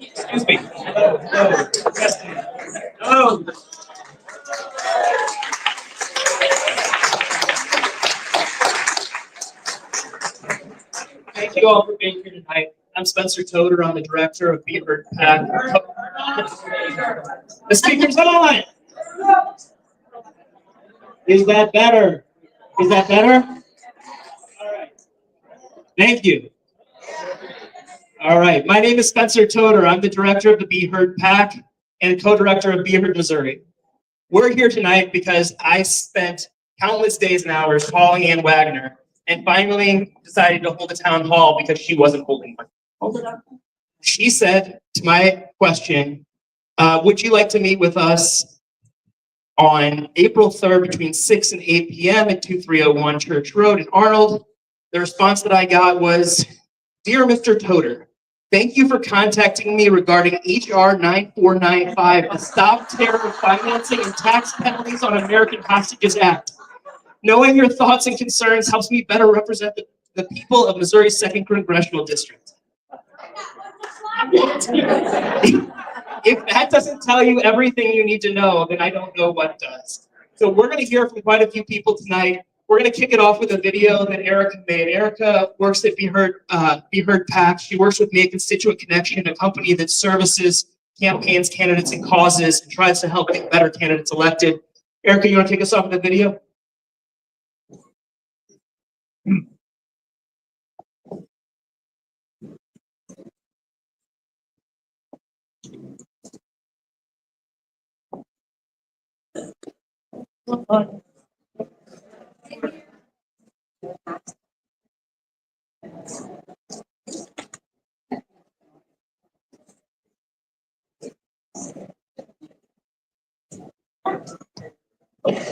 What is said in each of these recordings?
Excuse me. No. Thank you all for being here tonight. I'm Spencer Toder. I'm the director of Be Heard PAC. The speaker's on! Is that better? Is that better? All right. Thank you. All right. My name is Spencer Toder. I'm the director of the Be Heard PAC and co-director of Be Heard Missouri. We're here tonight because I spent countless days and hours calling Ann Wagner and finally decided to hold a town hall because she wasn't holding one. Hold it up. She said to my question, would you like to meet with us on April 3rd between 6 and 8 p.m. at 2301 Church Road in Arnold? The response that I got was, "Dear Mr. Toder, thank you for contacting me regarding HR 9495, the Stop Terror Financing and Tax Penalties on American Hostages Act. Knowing your thoughts and concerns helps me better represent the people of Missouri's 2nd Congressional District." If that doesn't tell you everything you need to know, then I don't know what does. So we're going to hear from quite a few people tonight. We're going to kick it off with a video that Erica made. Erica works at Be Heard PAC. She works with Me, a Constituent Connection, a company that services campaigns, candidates, and causes, and tries to help get better candidates elected. Erica, you want to kick us off with a video?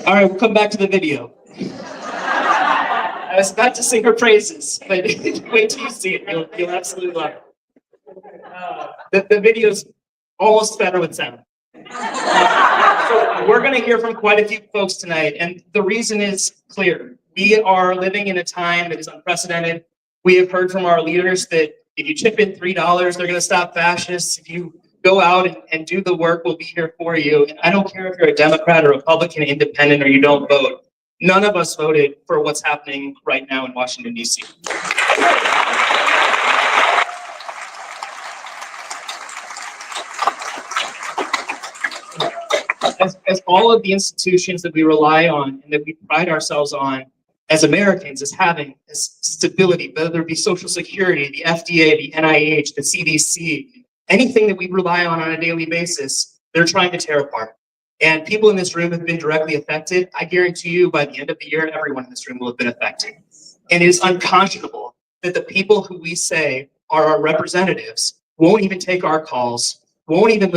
All right, we'll come back to the video. I was about to sing her praises, but wait till you see it. You'll absolutely love it. The video's almost better with sound. So we're going to hear from quite a few folks tonight, and the reason is clear. We are living in a time that is unprecedented. We have heard from our leaders that if you chip in $3, they're going to stop fascists. If you go out and do the work, we'll be here for you. And I don't care if you're a Democrat or Republican, independent, or you don't vote. None of us voted for what's happening right now in Washington, D.C. As all of the institutions that we rely on and that we pride ourselves on as Americans as having as stability, whether it be Social Security, the FDA, the NIH, the CDC, anything that we rely on a daily basis, they're trying to tear apart. And people in this room have been directly affected. I guarantee you by the end of the year, everyone in this room will have been affected. And it is unconscionable that the people who we say are our representatives won't even take our calls, won't even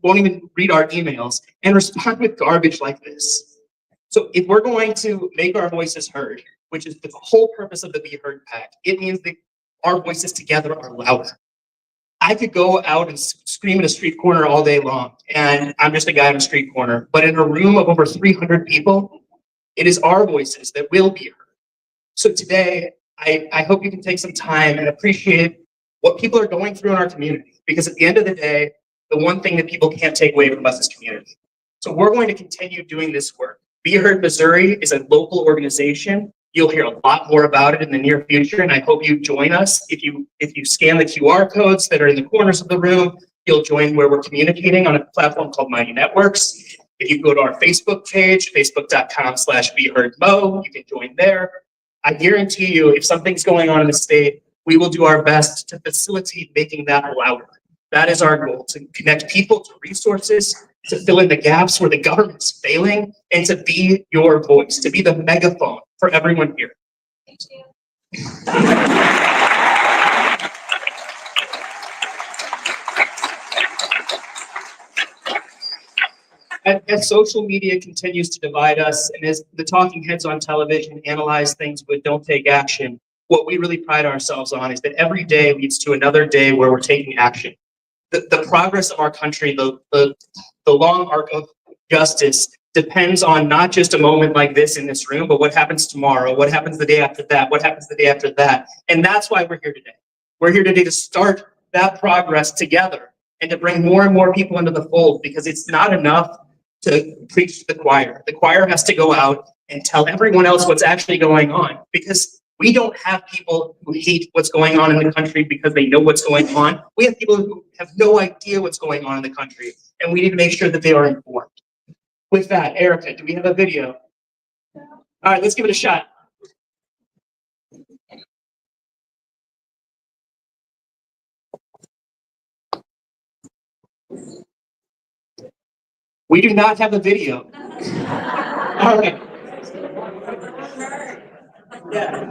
won't even read our emails, and respond with garbage like this. So if we're going to make our voices heard, which is the whole purpose of the Be Heard Pact, it means that our voices together are louder. I could go out and scream in a street corner all day long, and I'm just a guy in a street corner. But in a room of over 300 people, it is our voices that will be heard. So today, I hope you can take some time and appreciate what people are going through in our community. Because at the end of the day, the one thing that people can't take away from us is community. So we're going to continue doing this work. Be Heard Missouri is a local organization. You'll hear a lot more about it in the near future, and I hope you join us. If you scan the QR codes that are in the corners of the room, you'll join where we're communicating on a platform called Mighty Networks. If you go to our Facebook page, facebook.com/BeHeardMo, you can join there. I guarantee you, if something's going on in the state, we will do our best to facilitate making that louder. That is our goal, to connect people to resources, to fill in the gaps where the government's failing, and to be your voice, to be the megaphone for everyone here. Thank you. As social media continues to divide us, and as the talking heads on television analyze things but don't take action, what we really pride ourselves on is that every day leads to another day where we're taking action. The progress of our country, the long arc of justice depends on not just a moment like this in this room, but what happens tomorrow, what happens the day after that, what happens the day after that. And that's why we're here today. We're here today to start that progress together and to bring more and more people into the fold, because it's not enough to preach to the choir. The choir has to go out and tell everyone else what's actually going on, because we don't have people who hate what's going on in the country because they know what's going on. We have people who have no idea what's going on in the country, and we need to make sure that they are informed. With that, Erica, do we have a video? All right, let's give it a shot. We do not have a video. All right. Yeah.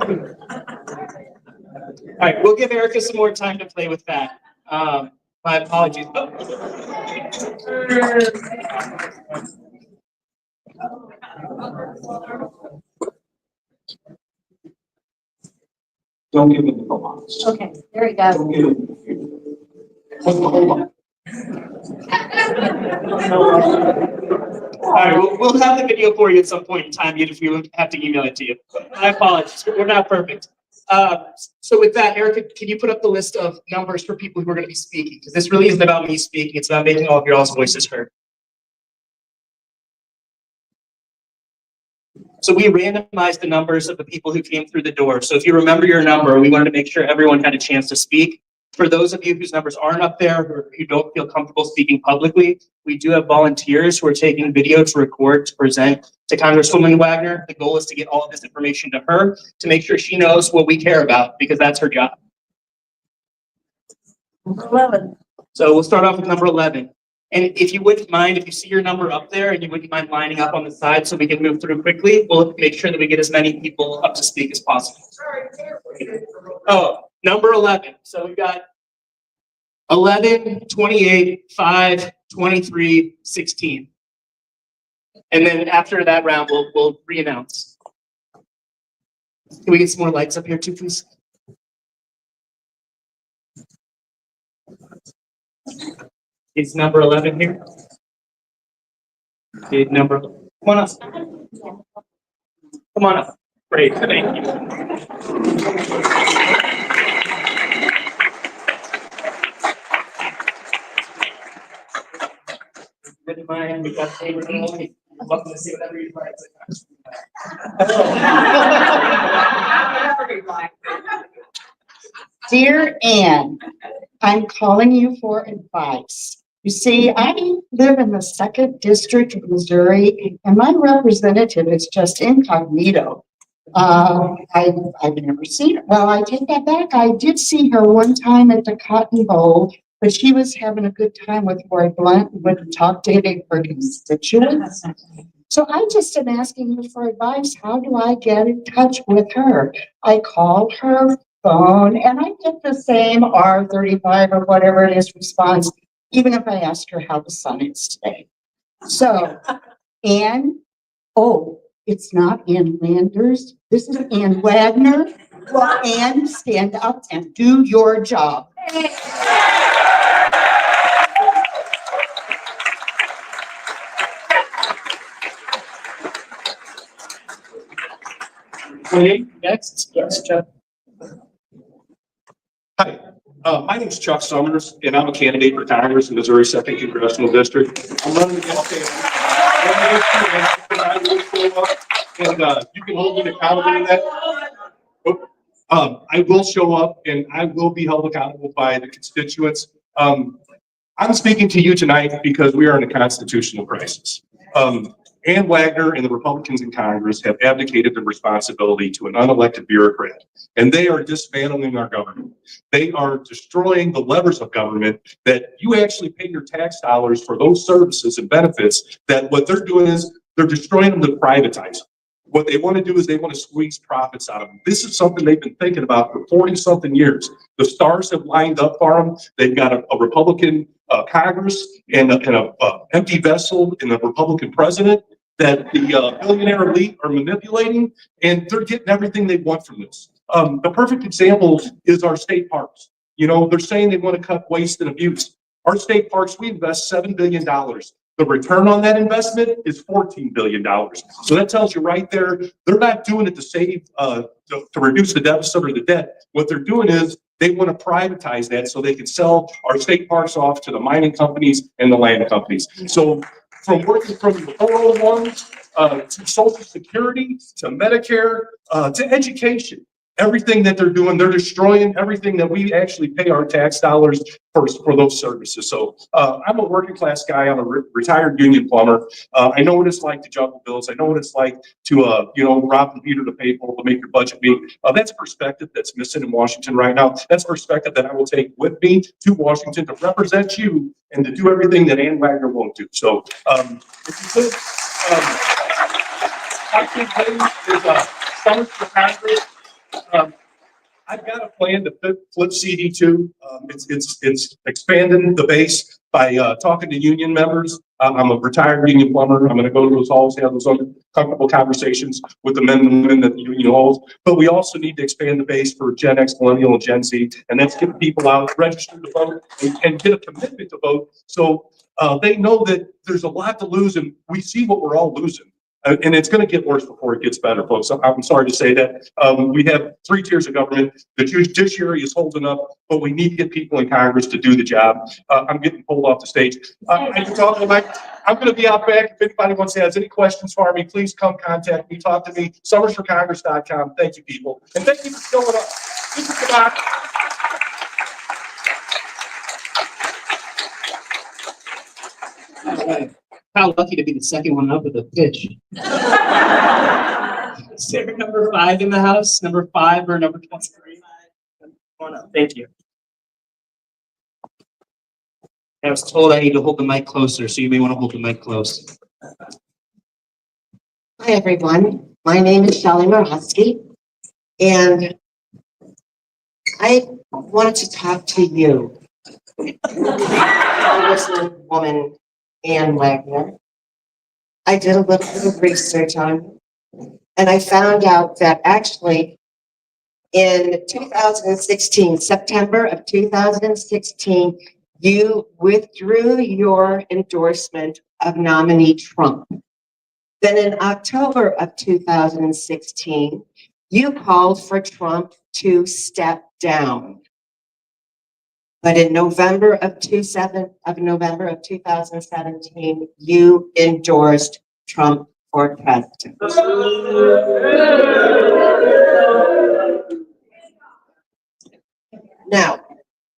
All right, we'll give Erica some more time to play with that. My apologies. Oh. Don't give me the box. Okay, there we go. Don't give me the hold on. All right, we'll have the video for you at some point in time, even if we have to email it to you. My apologies, we're not perfect. So with that, Erica, can you put up the list of numbers for people who are going to be speaking? Because this really isn't about me speaking, it's about making all of your all's voices heard. So we randomized the numbers of the people who came through the door. So if you remember your number, we wanted to make sure everyone had a chance to speak. For those of you whose numbers aren't up there, or who don't feel comfortable speaking publicly, we do have volunteers who are taking video to record, to present to Congresswoman Wagner. The goal is to get all of this information to her, to make sure she knows what we care about, because that's her job. Number 11. So we'll start off with number 11. And if you wouldn't mind, if you see your number up there and you wouldn't mind lining up on the side so we can move through quickly, we'll make sure that we get as many people up to speak as possible. Oh, number 11. So we've got 11, 28, 5, 23, 16. And then after that round, we'll re-announce. Can we get some more lights up here too, please? Is number 11 here? Is number, come on up. Come on up. Great, thank you. Good mind, we got favorite only. Welcome to see whatever you'd like. Dear Ann, I'm calling you for advice. You see, I live in the second district of Missouri, and my representative is just incognito. I've never seen her. Well, I take that back. I did see her one time at the Cotton Bowl, but she was having a good time with Roy Blunt and wouldn't talk to any of her constituents. So I just am asking you for advice. How do I get in touch with her? I call her phone and I get the same R35 or whatever it is response, even if I ask her how the sun is today. So, Ann, oh, it's not Ann Landers. This is Ann Wagner. Well, Ann, stand up and do your job. Next, yes, Chuck. Hi, my name is Chuck Summers, and I'm a candidate for Congress in Missouri 2nd Congressional District. I'm running against and you can hold me accountable to that. I will show up, and I will be held accountable by the constituents. I'm speaking to you tonight because we are in a constitutional crisis. Ann Wagner and the Republicans in Congress have abdicated their responsibility to an unelected bureaucrat, and they are dismantling our government. They are destroying the levers of government that you actually pay your tax dollars for those services and benefits. That what they're doing is they're destroying them to privatize them. What they want to do is they want to squeeze profits out of them. This is something they've been thinking about for 40-something years. The stars have lined up for them. They've got a Republican Congress and a empty vessel in the Republican president that the billionaire elite are manipulating, and they're getting everything they want from this. The perfect example is our state parks. You know, they're saying they want to cut waste and abuse. Our state parks, we invest $7 billion. The return on that investment is $14 billion. So that tells you right there, they're not doing it to save, to reduce the deficit or the debt. What they're doing is they want to privatize that so they can sell our state parks off to the mining companies and the land companies. So from working from the 401 to Social Security to Medicare to education, everything that they're doing, they're destroying everything that we actually pay our tax dollars for those services. So I'm a working class guy. I'm a retired union plumber. I know what it's like to juggle bills. I know what it's like to rob the Peter to pay for to make your budget meet. That's a perspective that's missing in Washington right now. That's a perspective that I will take with me to Washington to represent you and to do everything that Ann Wagner won't do. So if you could, I think is Summers for Congress. I've got a plan to flip CD2. It's expanding the base by talking to union members. I'm a retired union plumber. I'm going to go to those halls, have those uncomfortable conversations with the men and women at the union halls. But we also need to expand the base for Gen X, Millennial, and Gen Z, and that's get people out, register to vote, and get a commitment to vote. So they know that there's a lot to lose, and we see what we're all losing. And it's going to get worse before it gets better, folks. I'm sorry to say that. We have 3 tiers of government. The judiciary is holding up, but we need to get people in Congress to do the job. I'm getting pulled off the stage. I can talk about, I'm going to be out back. If anybody wants to ask any questions for me, please come contact me, talk to me. SummersForCongress.com. Thank you, people. And thank you for showing up. This is about. All right. How lucky to be the second one up with a pitch. Is there number 5 in the house? Number 5 or number 23? Come on up. Thank you. I was told I need to hold the mic closer, so you may want to hold the mic close. Hi, everyone. My name is Shelley Morosky, and I wanted to talk to you. Congresswoman Ann Wagner. I did a little bit of research on you, and I found out that actually in 2016, September of 2016, you withdrew your endorsement of nominee Trump. Then in October of 2016, you called for Trump to step down. But in November of 2017, you endorsed Trump for president. Now,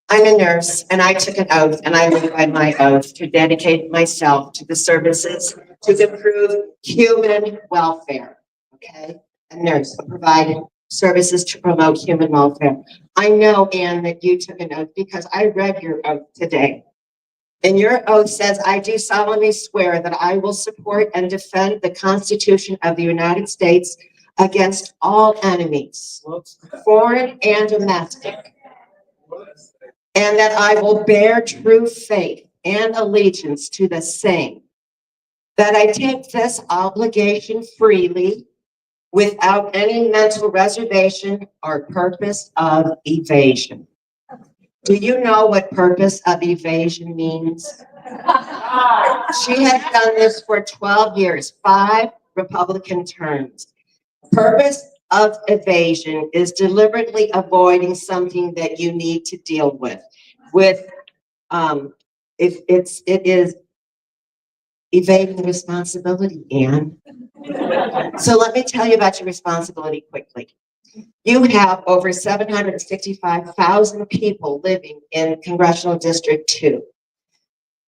I'm a nurse and I took an oath and I live by my oath to dedicate myself to the services to improve human welfare. Okay? A nurse providing services to promote human welfare. I know, Anne, that you took an oath because I read your oath today. And your oath says, I do solemnly swear that I will support and defend the Constitution of the United States against all enemies, foreign and domestic, and that I will bear true faith and allegiance to the same, that I take this obligation freely without any mental reservation or purpose of evasion. Do you know what purpose of evasion means? She has done this for 12 years, 5 Republican terms. Purpose of evasion is deliberately avoiding something that you need to deal with. It is evading responsibility, Anne. So let me tell you about your responsibility quickly. You have over 765,000 people living in Congressional District 2.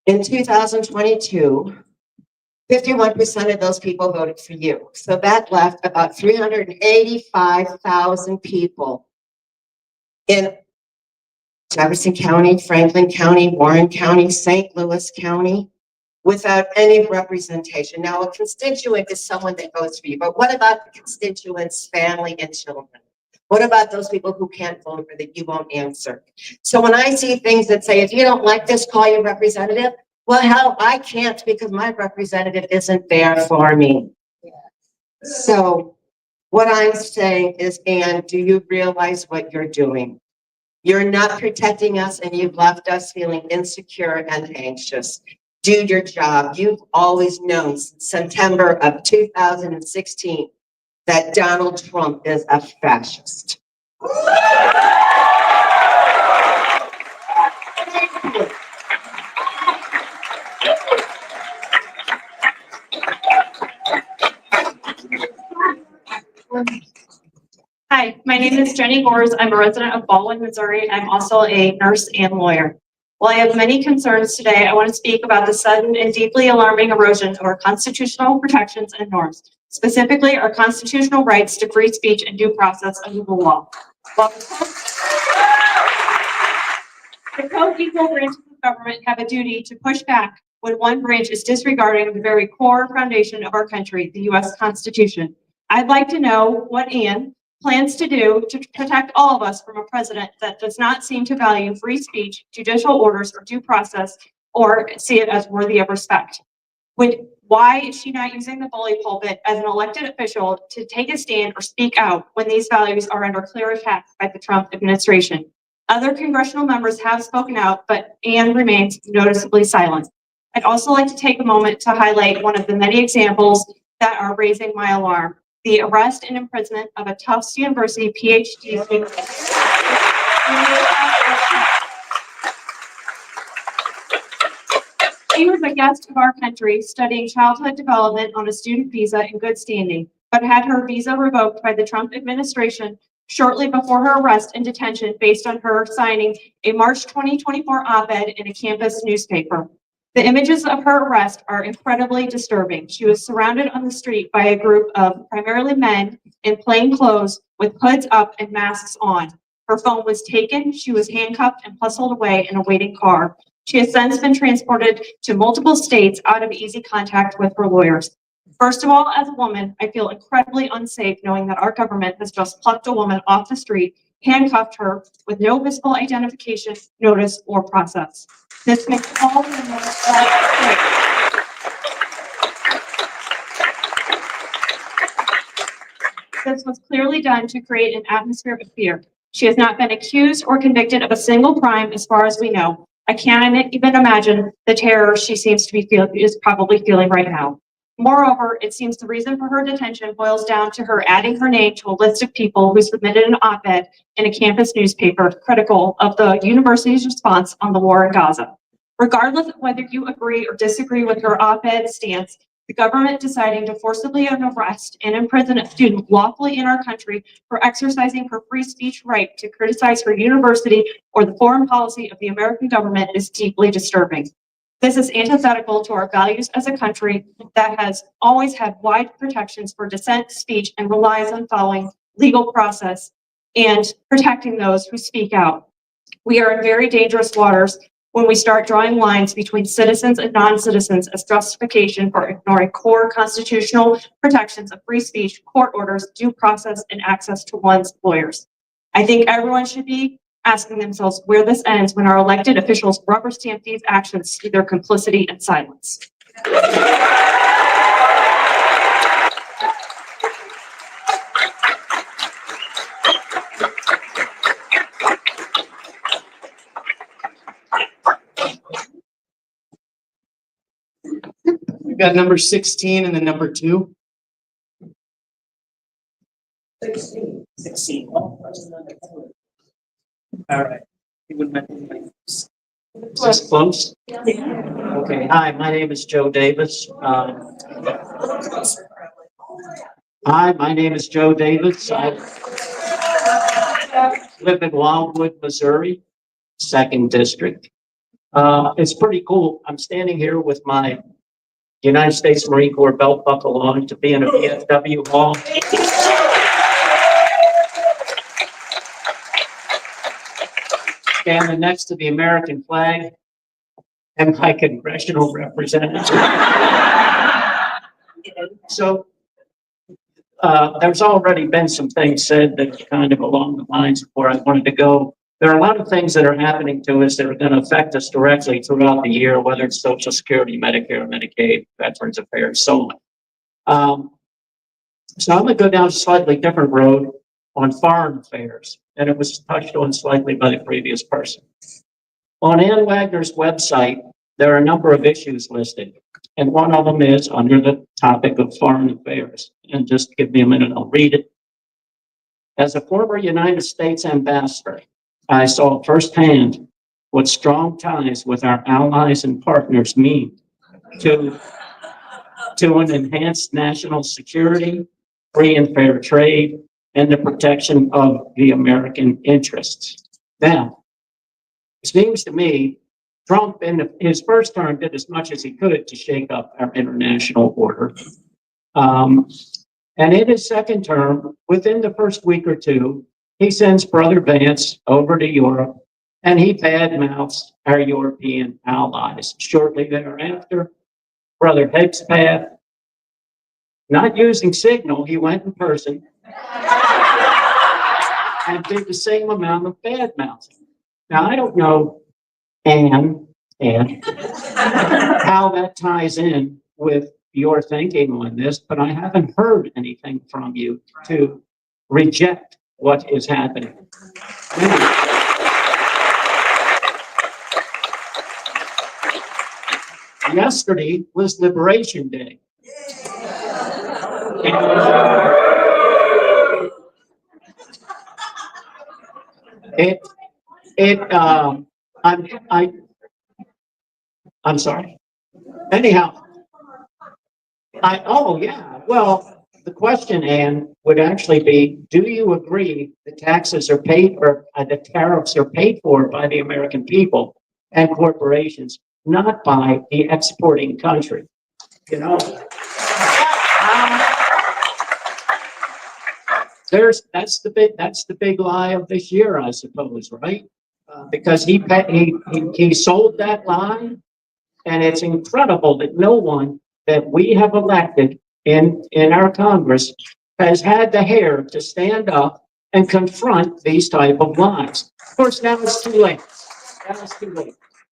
In 2022, 51% of those people voted for you. So that left about 385,000 people in Jefferson County, Franklin County, Warren County, St. Louis County, without any representation. Now, a constituent is someone that votes for you, but what about the constituents' family and children? What about those people who can't vote or that you won't answer? So when I see things that say, if you don't like this, call your representative, well, hell, I can't because my representative isn't there for me. So what I'm saying is, Anne, do you realize what you're doing? You're not protecting us and you've left us feeling insecure and anxious. Do your job. You've always known since September of 2016 that Donald Trump is a fascist. Hi, my name is Jenny Gores. I'm a resident of Baldwin, Missouri. I'm also a nurse and lawyer. While I have many concerns today, I want to speak about the sudden and deeply alarming erosion of our constitutional protections and norms, specifically our constitutional rights to free speech and due process under the law. While the co-equal branches of government have a duty to push back when one branch is disregarding the very core foundation of our country, the U.S. Constitution. I'd like to know what Anne plans to do to protect all of us from a president that does not seem to value free speech, judicial orders, or due process, or see it as worthy of respect. Why is she not using the bully pulpit as an elected official to take a stand or speak out when these values are under clear attack by the Trump administration? Other congressional members have spoken out, but Anne remains noticeably silent. I'd also like to take a moment to highlight one of the many examples that are raising my alarm: the arrest and imprisonment of a Tufts University PhD student. She was a guest of our country studying childhood development on a student visa in good standing, but had her visa revoked by the Trump administration shortly before her arrest and detention based on her signing a March 2024 op-ed in a campus newspaper. The images of her arrest are incredibly disturbing. She was surrounded on the street by a group of primarily men in plain clothes with hoods up and masks on. Her phone was taken, she was handcuffed and hustled away in a waiting car. She has since been transported to multiple states out of easy contact with her lawyers. First of all, as a woman, I feel incredibly unsafe knowing that our government has just plucked a woman off the street, handcuffed her with no visible identification, notice, or process. This makes all the more This was clearly done to create an atmosphere of fear. She has not been accused or convicted of a single crime as far as we know. I can't even imagine the terror she seems to be is probably feeling right now. Moreover, it seems the reason for her detention boils down to her adding her name to a list of people who submitted an op-ed in a campus newspaper critical of the university's response on the war in Gaza. Regardless of whether you agree or disagree with her op-ed stance, the government deciding to forcibly arrest and imprison a student lawfully in our country for exercising her free speech right to criticize her university or the foreign policy of the American government is deeply disturbing. This is antithetical to our values as a country that has always had wide protections for dissent, speech, and relies on following legal process and protecting those who speak out. We are in very dangerous waters when we start drawing lines between citizens and non-citizens as justification for ignoring core constitutional protections of free speech, court orders, due process, and access to one's lawyers. I think everyone should be asking themselves where this ends when our elected officials rubber stamp these actions through their complicity and silence. We've got number 16 and then number 2. 16. All right. Is this close? Okay. Hi, my name is Joe Davis. Hi, my name is Joe Davis. I live in Wildwood, Missouri, 2nd District. It's pretty cool. I'm standing here with my United States Marine Corps belt buckle on to be in a VFW hall. Standing next to the American flag and my congressional representative. So there's already been some things said that kind of along the lines of where I wanted to go. There are a lot of things that are happening to us that are going to affect us directly throughout the year, whether it's Social Security, Medicare, Medicaid, Veterans Affairs, so on. So I'm going to go down a slightly different road on foreign affairs, and it was touched on slightly by the previous person. On Ann Wagner's website, there are a number of issues listed, and one of them is under the topic of foreign affairs. And just give me a minute, I'll read it. As a former United States ambassador, I saw firsthand what strong ties with our allies and partners mean to an enhanced national security, free and fair trade, and the protection of the American interests. Now, it seems to me Trump in his first term did as much as he could to shake up our international order. And in his second term, within the first week or two, he sends Brother Vance over to Europe and he badmouths our European allies. Shortly thereafter, Brother Hexpath, not using Signal, he went in person and did the same amount of badmouthing. Now, I don't know, Anne, how that ties in with your thinking on this, but I haven't heard anything from you to reject what is happening. Yesterday was Liberation Day. I'm sorry. Anyhow, well, the question, Ann, would actually be, do you agree the taxes are paid or the tariffs are paid for by the American people and corporations, not by the exporting country? You know, that's the big lie of this year, I suppose, right? Because he sold that lie, and it's incredible that no one that we have elected in our Congress has had the hair to stand up and confront these type of lies. Of course, now it's too late.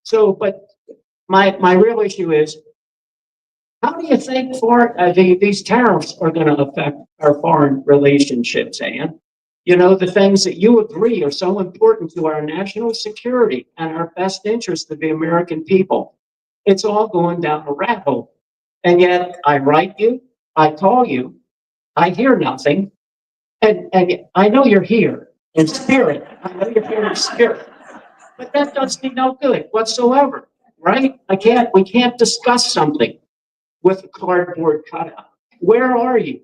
So, but my real issue is, how do you think these tariffs are going to affect our foreign relationships, Ann? You know, the things that you agree are so important to our national security and our best interest of the American people. It's all going down a rat hole. And yet I write you, I call you, I hear nothing. And I know you're here in spirit. I know you're here in spirit. But that does me no good whatsoever, right? We can't discuss something with a cardboard cutout. Where are you?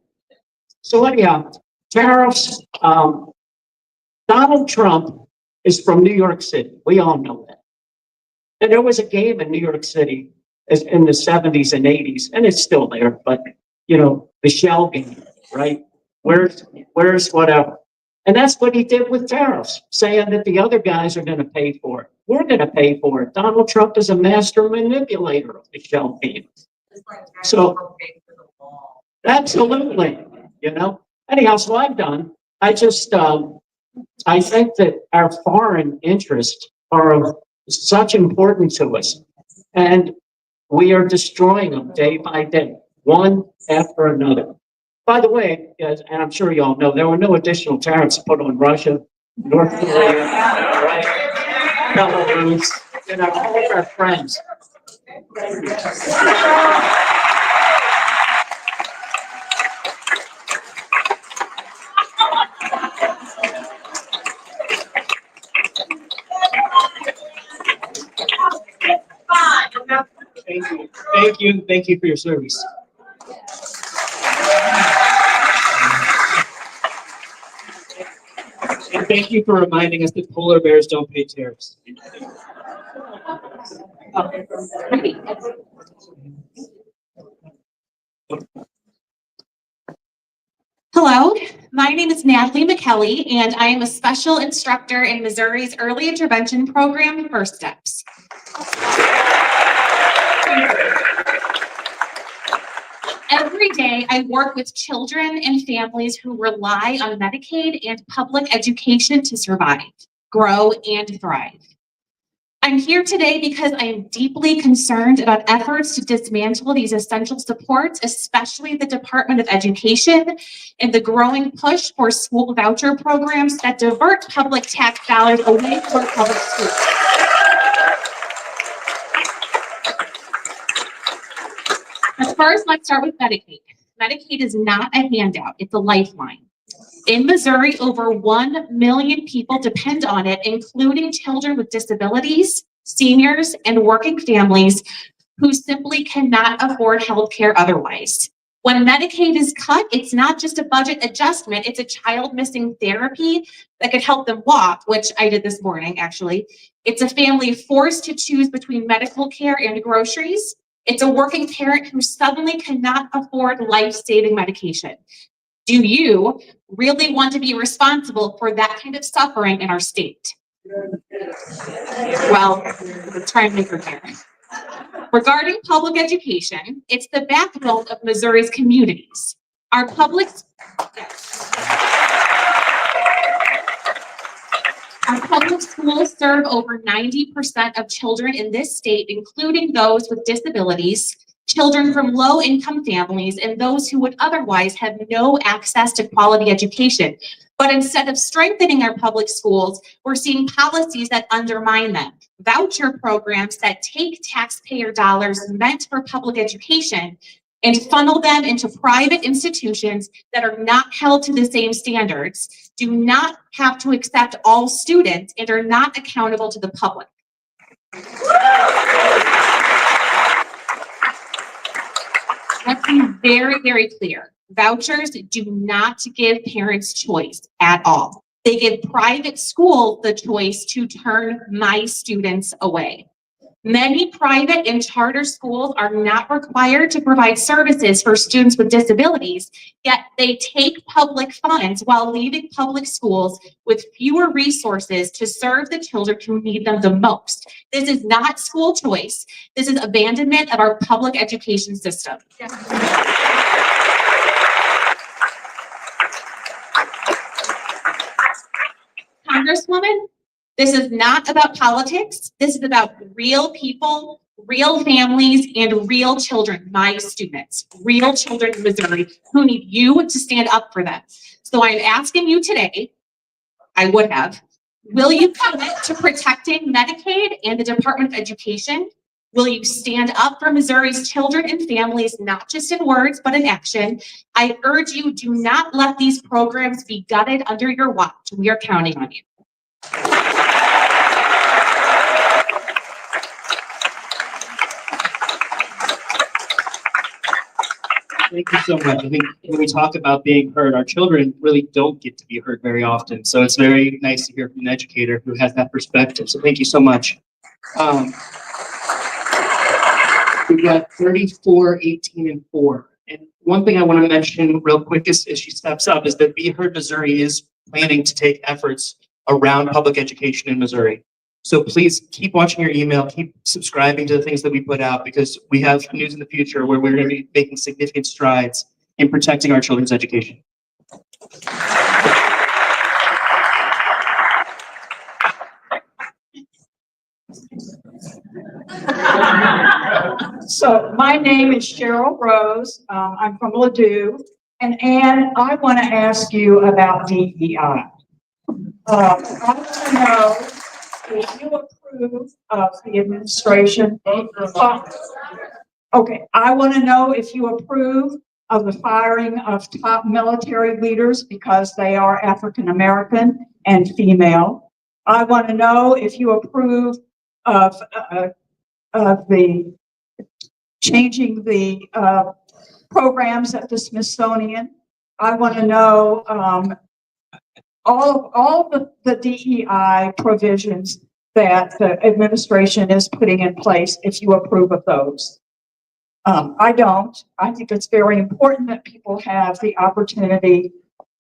So anyhow, tariffs, Donald Trump is from New York City. We all know that. And there was a game in New York City in the 70s and 80s, and it's still there, but you know, the shell game, right? Where's whatever. And that's what he did with tariffs, saying that the other guys are going to pay for it. We're going to pay for it. Donald Trump is a master manipulator of the shell game. So, absolutely, you know. Anyhow, so I'm done. I just, I think that our foreign interests are of such importance to us, and we are destroying them day by day, one after another. By the way, and I'm sure you all know, there were no additional tariffs put on Russia, North Korea, right? Belarus, you know, all of our friends. Thank you. Thank you. Thank you for your service. And thank you for reminding us that polar bears don't pay tariffs. Hello, my name is Natalie McKelly, and I am a special instructor in Missouri's early intervention program, First Steps. Every day, I work with children and families who rely on Medicaid and public education to survive, grow, and thrive. I'm here today because I am deeply concerned about efforts to dismantle these essential supports, especially the Department of Education and the growing push for school voucher programs that divert public tax dollars away from public schools. But first, let's start with Medicaid. Medicaid is not a handout, it's a lifeline. In Missouri, over 1 million people depend on it, including children with disabilities, seniors, and working families who simply cannot afford health care otherwise. When Medicaid is cut, it's not just a budget adjustment, it's a child missing therapy that could help them walk, which I did this morning, actually. It's a family forced to choose between medical care and groceries. It's a working parent who suddenly cannot afford life-saving medication. Do you really want to be responsible for that kind of suffering in our state? Well, let's try and make her care. Regarding public education, it's the backbone of Missouri's communities. Our public schools serve over 90% of children in this state, including those with disabilities, children from low-income families, and those who would otherwise have no access to quality education. But instead of strengthening our public schools, we're seeing policies that undermine them. Voucher programs that take taxpayer dollars meant for public education and funnel them into private institutions that are not held to the same standards, do not have to accept all students, and are not accountable to the public. Let's be very, very clear. Vouchers do not give parents choice at all. They give private schools the choice to turn my students away. Many private and charter schools are not required to provide services for students with disabilities, yet they take public funds while leaving public schools with fewer resources to serve the children who need them the most. This is not school choice. This is abandonment of our public education system. Congresswoman, this is not about politics. This is about real people, real families, and real children, my students, real children in Missouri who need you to stand up for them. So I'm asking you today, will you commit to protecting Medicaid and the Department of Education? Will you stand up for Missouri's children and families, not just in words, but in action? I urge you, do not let these programs be gutted under your watch. We are counting on you. Thank you so much. I think when we talk about being heard, our children really don't get to be heard very often. So it's very nice to hear from an educator who has that perspective. So thank you so much. We've got 34, 18, and 4. And one thing I want to mention real quick as she steps up is that Be Heard Missouri is planning to take efforts around public education in Missouri. So please keep watching your email, keep subscribing to the things that we put out, because we have news in the future where we're going to be making significant strides in protecting our children's education. So my name is Cheryl Rose. I'm from Ladue. And Ann, I want to ask you about DEI. I want to know if you approve of the administration. Okay, I want to know if you approve of the firing of top military leaders because they are African American and female. I want to know if you approve of the changing the programs at the Smithsonian. I want to know all the DEI provisions that the administration is putting in place, if you approve of those. I don't. I think it's very important that people have the opportunity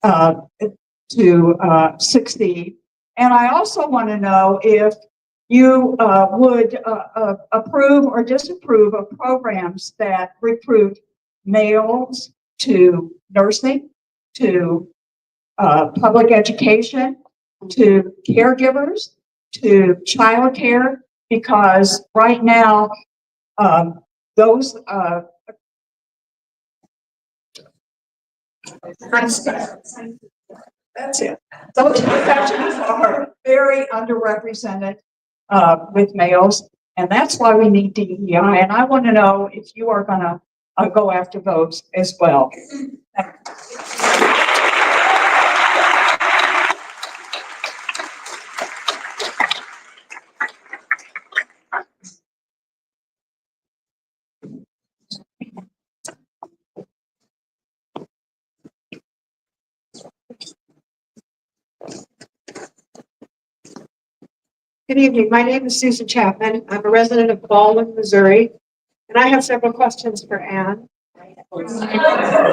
to succeed. And I also want to know if you would approve or disapprove of programs that recruit males to nursing, to public education, to caregivers, to childcare, because right now those that's it. Those professions are very underrepresented with males, and that's why we need DEI. And I want to know if you are going to go after those as well. Good evening. My name is Susan Chapman. I'm a resident of Baldwin, Missouri, and I have several questions for Ann. The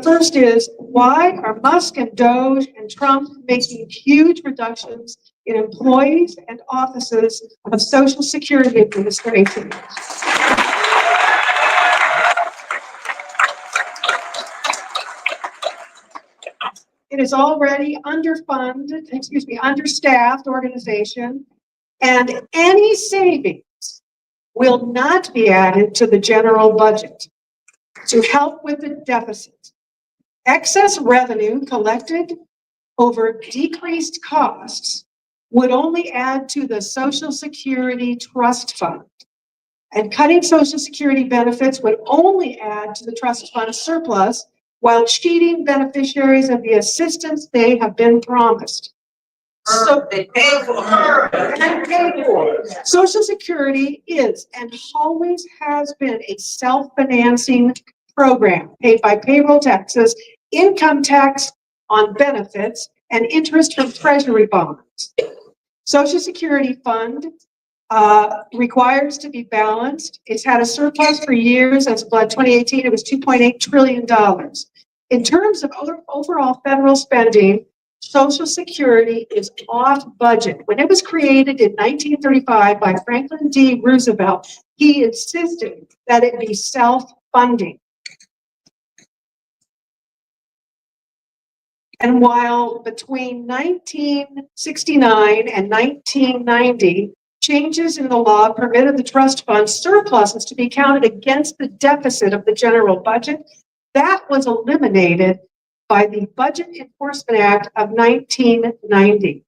first is, why are Musk and Doge and Trump making huge reductions in employees and offices of Social Security Administration? It is already understaffed organization, and any savings will not be added to the general budget to help with the deficit. Excess revenue collected over decreased costs would only add to the Social Security Trust Fund. And cutting Social Security benefits would only add to the trust fund surplus while cheating beneficiaries of the assistance they have been promised. So they pay for her. And pay for. Social Security is and always has been a self-financing program paid by payroll taxes, income tax on benefits, and interest from treasury bonds. Social Security Fund requires to be balanced. It's had a surplus for years. As of 2018, it was $2.8 trillion. In terms of overall federal spending, Social Security is off budget. When it was created in 1935 by Franklin D. Roosevelt, he insisted that it be self-funding. And while between 1969 and 1990, changes in the law permitted the trust fund surpluses to be counted against the deficit of the general budget, that was eliminated by the Budget Enforcement Act of 1990.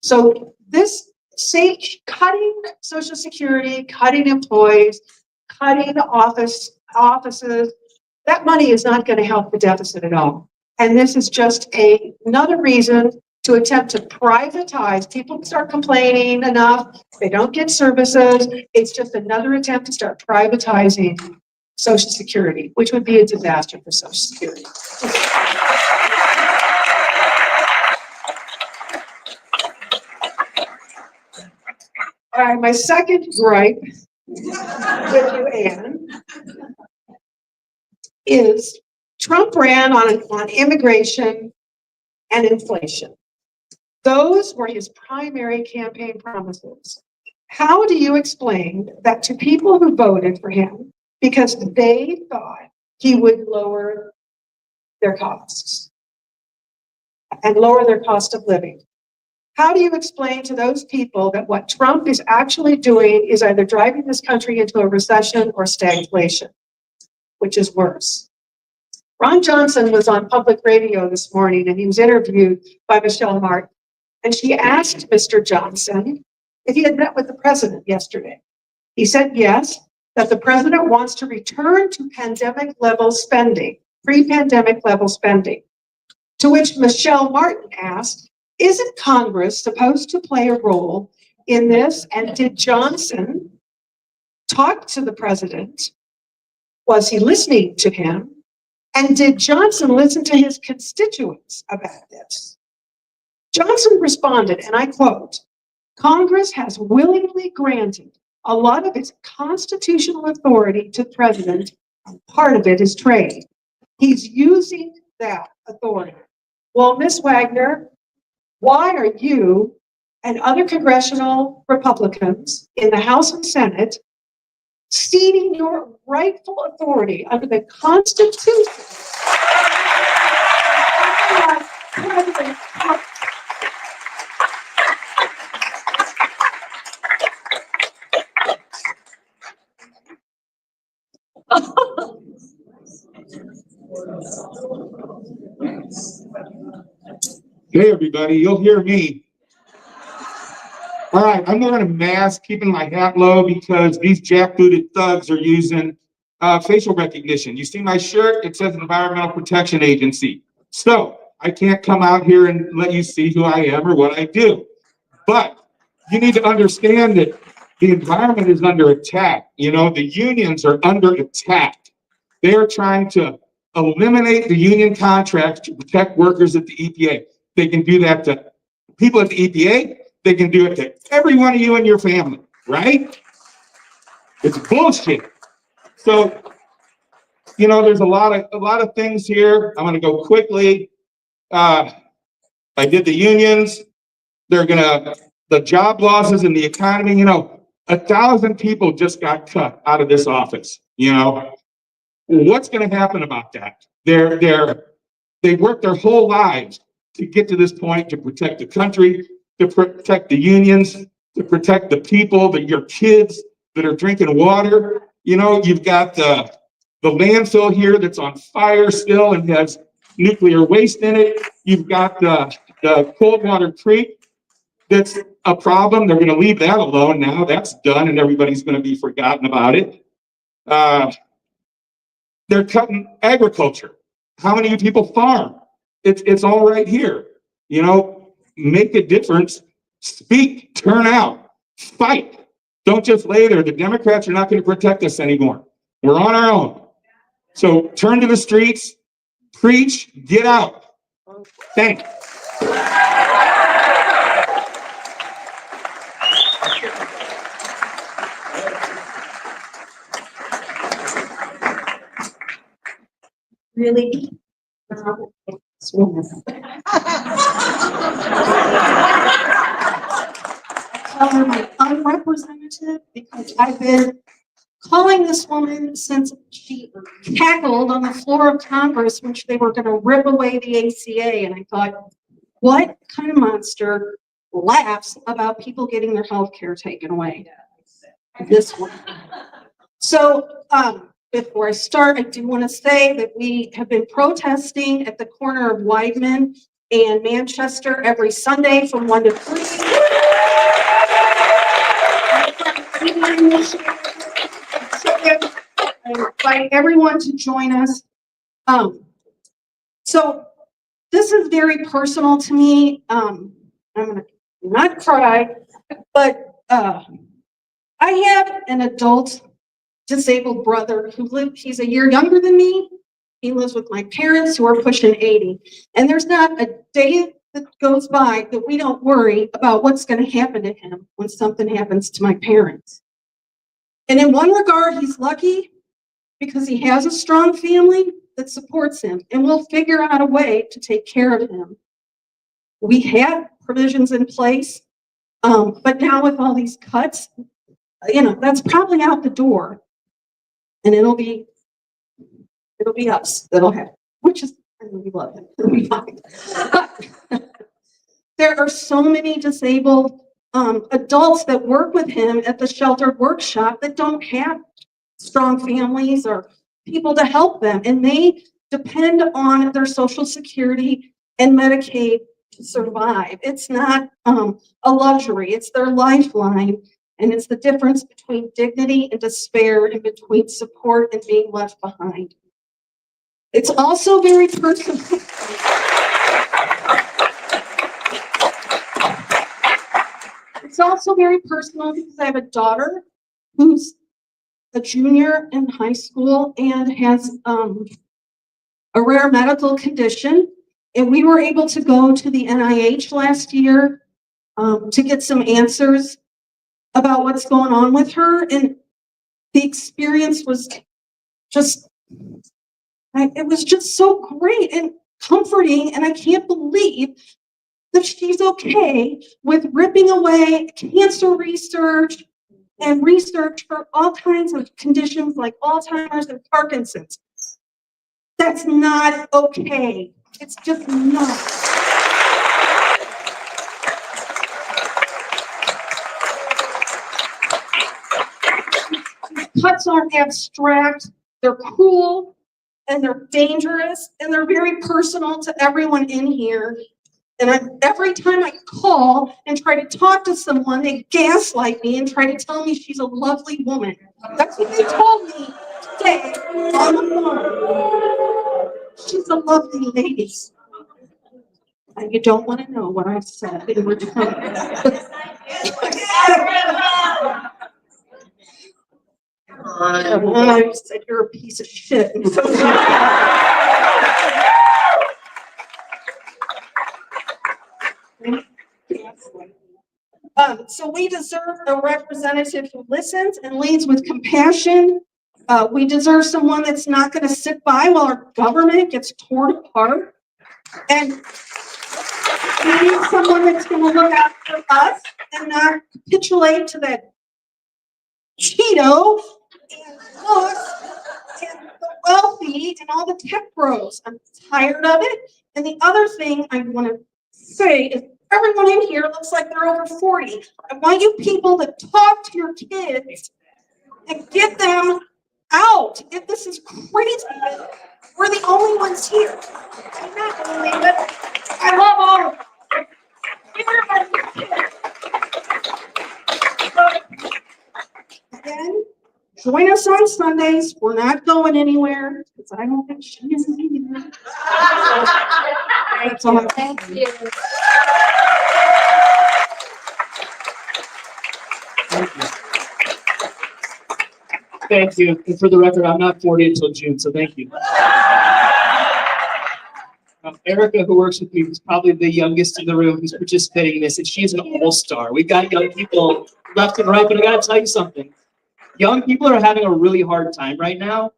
So this cutting Social Security, cutting employees, cutting offices, that money is not going to help the deficit at all. And this is just another reason to attempt to privatize. People start complaining enough, they don't get services. It's just another attempt to start privatizing Social Security, which would be a disaster for Social Security. All right, my second gripe with you, Ann, is Trump ran on immigration and inflation. Those were his primary campaign promises. How do you explain that to people who voted for him because they thought he would lower their costs and lower their cost of living? How do you explain to those people that what Trump is actually doing is either driving this country into a recession or stagflation, which is worse? Ron Johnson was on public radio this morning and he was interviewed by Michelle Martin. And she asked Mr. Johnson if he had met with the president yesterday. He said yes, that the president wants to return to pandemic level spending, pre-pandemic level spending. To which Michelle Martin asked, isn't Congress supposed to play a role in this? And did Johnson talk to the president? Was he listening to him? And did Johnson listen to his constituents about this? Johnson responded, and I quote, Congress has willingly granted a lot of its constitutional authority to the president, and part of it is trade. He's using that authority. Well, Ms. Wagner, why are you and other congressional Republicans in the House and Senate ceding your rightful authority under the Constitution? Hey, everybody, you'll hear me. All right, I'm wearing a mask, keeping my hat low because these jackbooted thugs are using facial recognition. You see my shirt? It says Environmental Protection Agency. So I can't come out here and let you see who I am or what I do. But you need to understand that the environment is under attack. You know, the unions are under attack. They're trying to eliminate the union contracts to protect workers at the EPA. They can do that to people at the EPA. They can do it to every one of you and your family, right? It's bullshit. So, you know, there's a lot of things here. I'm going to go quickly. I did the unions. The job losses in the economy. You know, 1,000 people just got cut out of this office. You know, what's going to happen about that? They worked their whole lives to get to this point, to protect the country, to protect the unions, to protect the people, your kids that are drinking water. You know, you've got the landfill here that's on fire still and has nuclear waste in it. You've got the Coldwater Creek that's a problem. They're going to leave that alone now. That's done and everybody's going to be forgotten about it. They're cutting agriculture. How many of you people farm? It's all right here. You know, make a difference. Speak, turn out, fight. Don't just lay there. The Democrats are not going to protect us anymore. We're on our own. So turn to the streets, preach, get out. Thanks. Really? I'm unrepresentative because I've been calling this woman since she cackled on the floor of Congress when they were going to rip away the ACA. And I thought, what kind of monster laughs about people getting their health care taken away? This one. So, before I start, I do want to say that we have been protesting at the corner of Wagner and Manchester every Sunday from 1 to 3. I invite everyone to join us. So this is very personal to me. I'm gonna not cry, but I have an adult disabled brother he's a year younger than me. He lives with my parents who are pushing 80. And there's not a day that goes by that we don't worry about what's going to happen to him when something happens to my parents. And in one regard, he's lucky because he has a strong family that supports him, and we'll figure out a way to take care of him. We had provisions in place, but now with all these cuts, that's probably out the door. And it'll be us that'll have, which is, I really love it. It'll be fine. There are so many disabled adults that work with him at the sheltered workshop that don't have strong families or people to help them, and they depend on their Social Security and Medicaid to survive. It's not a luxury, it's their lifeline, and it's the difference between dignity and despair and between support and being left behind. It's also very personal. It's also very personal because I have a daughter who's a junior in high school and has a rare medical condition. And we were able to go to the NIH last year to get some answers about what's going on with her. And the experience was just, it was just so great and comforting. And I can't believe that she's okay with ripping away cancer research and research for all kinds of conditions like Alzheimer's and Parkinson's. That's not okay. It's just not. Cuts aren't abstract, they're cruel, and they're dangerous, and they're very personal to everyone in here. And every time I call and try to talk to someone, they gaslight me and try to tell me she's a lovely woman. That's what they told me today on the phone. She's a lovely lady. And you don't want to know what I've said in return. I said you're a piece of shit. So we deserve a representative who listens and leads with compassion. We deserve someone that's not going to sit by while our government gets torn apart. And we need someone that's going to look out for us and not capitulate to that Cheeto and us and the wealthy and all the tech bros. I'm tired of it. And the other thing I want to say is everyone in here looks like they're over 40. I want you people to talk to your kids and get them out. If this is crazy, we're the only ones here. I'm not only, but I love all of them. Again, join us on Sundays. We're not going anywhere because I don't think she is either. That's all. Thank you. Thank you. And for the record, I'm not 40 until June, so thank you. Erica, who works with me, is probably the youngest in the room who's participating in this, and she's an all-star. We've got young people left and right, but I gotta tell you something. Young people are having a really hard time right now.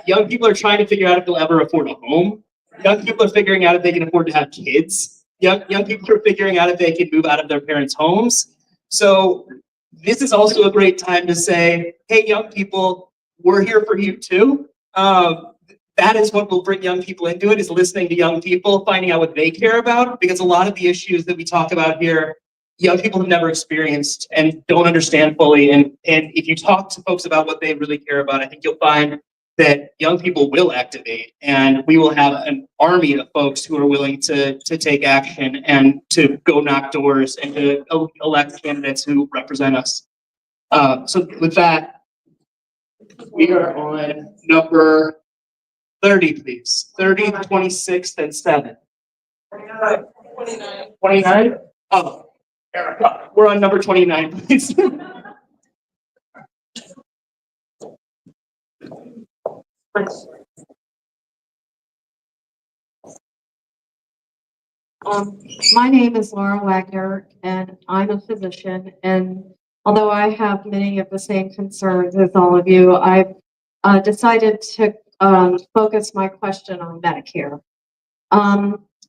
Young people are trying to figure out if they'll ever afford a home. Young people are figuring out if they can afford to have kids. Young people are figuring out if they can move out of their parents' homes. So this is also a great time to say, hey, young people, we're here for you too. That is what will bring young people into it, is listening to young people, finding out what they care about, because a lot of the issues that we talk about here, young people have never experienced and don't understand fully. And if you talk to folks about what they really care about, I think you'll find that young people will activate, and we will have an army of folks who are willing to take action and to go knock doors and to elect candidates who represent us. So with that, we are on number 30, please. 30, 26, and 7. 29? Oh, Erica. We're on number 29, please. My name is Laura Wagner, and I'm a physician. And although I have many of the same concerns as all of you, I've decided to focus my question on Medicare.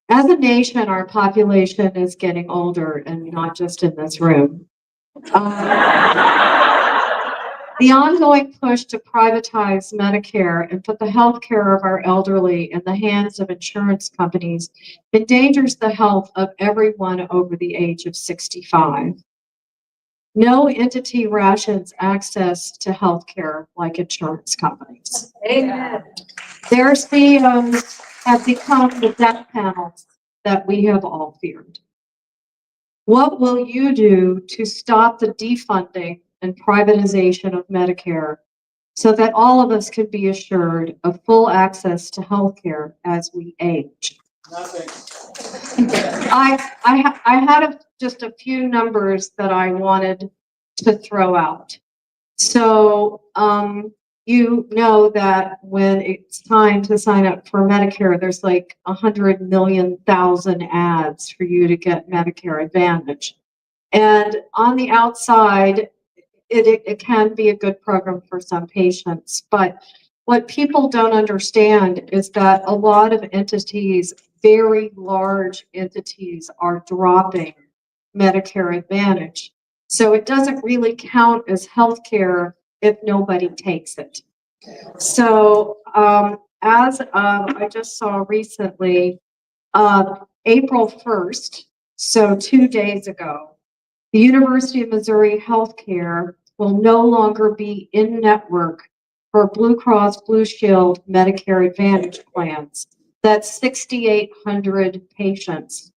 As a nation, our population is getting older, and not just in this room. The ongoing push to privatize Medicare and put the health care of our elderly in the hands of insurance companies endangers the health of everyone over the age of 65. No entity rations access to health care like insurance companies. Amen. Their CEOs have become the death panels that we have all feared. What will you do to stop the defunding and privatization of Medicare so that all of us can be assured of full access to health care as we age? I had just a few numbers that I wanted to throw out. So, you know that when it's time to sign up for Medicare, there's like 100 million ads for you to get Medicare Advantage. And on the outside, it can be a good program for some patients. But what people don't understand is that a lot of entities, very large entities, are dropping Medicare Advantage. So it doesn't really count as health care if nobody takes it. So as I just saw recently, April 1st, so 2 days ago, the University of Missouri Healthcare will no longer be in network for Blue Cross Blue Shield Medicare Advantage plans. That's 6,800 patients.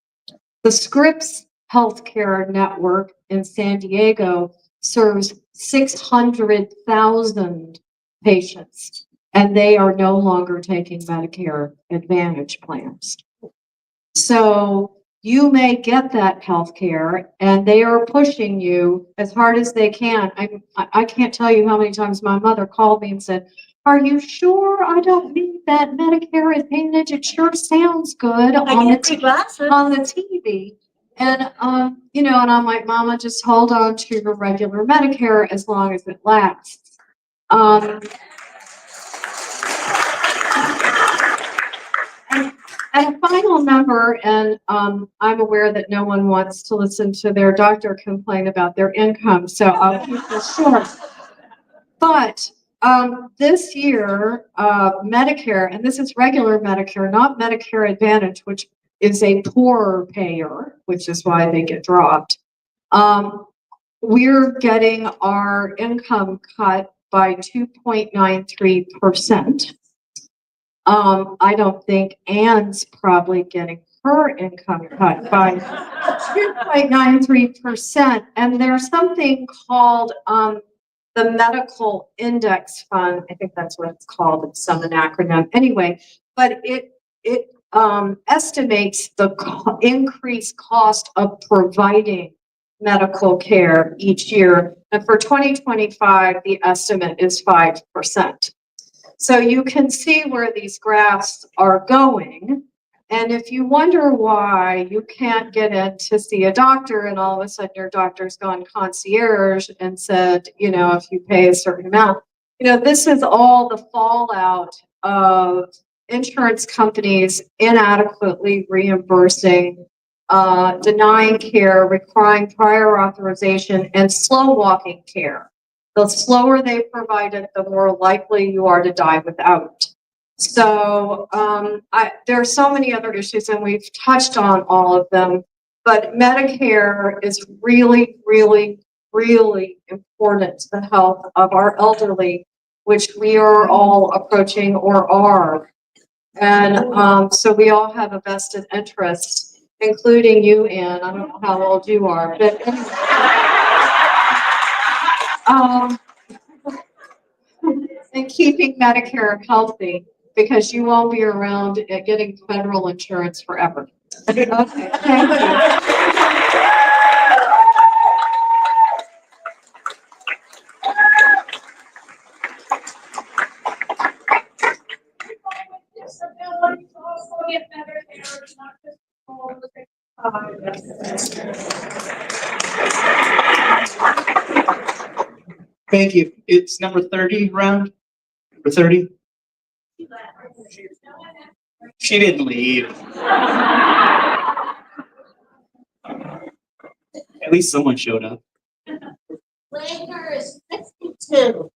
The Scripps Healthcare Network in San Diego serves 600,000 patients, and they are no longer taking Medicare Advantage plans. So you may get that health care, and they are pushing you as hard as they can. I can't tell you how many times my mother called me and said, "Are you sure I don't need that Medicare Advantage? It sure sounds good on the TV." And you know, and I'm like, "Mama, just hold on to your regular Medicare as long as it lasts." And a final number, and I'm aware that no one wants to listen to their doctor complain about their income, so I'll keep this short. But this year, Medicare, and this is regular Medicare, not Medicare Advantage, which is a poorer payer, which is why they get dropped. We're getting our income cut by 2.93%. I don't think Ann's probably getting her income cut by 2.93%. And there's something called the Medical Index Fund. I think that's what it's called. It's some acronym. Anyway, but it estimates the increased cost of providing medical care each year. And for 2025, the estimate is 5%. So you can see where these graphs are going. And if you wonder why you can't get in to see a doctor and all of a sudden your doctor's gone concierge and said, you know, if you pay a certain amount, you know, this is all the fallout of insurance companies inadequately reimbursing, denying care, requiring prior authorization, and slow walking care. The slower they provide it, the more likely you are to die without it. So there are so many other issues, and we've touched on all of them, but Medicare is really, really, really important to the health of our elderly, which we are all approaching or are. And so we all have a vested interest, including you, Ann. I don't know how old you are, but anyway. Um, and keeping Medicare healthy, because you won't be around getting federal insurance forever. Okay, thank you. Thank you. It's number 30 round. Number 30. She didn't leave. At least someone showed up. Wagner is 62.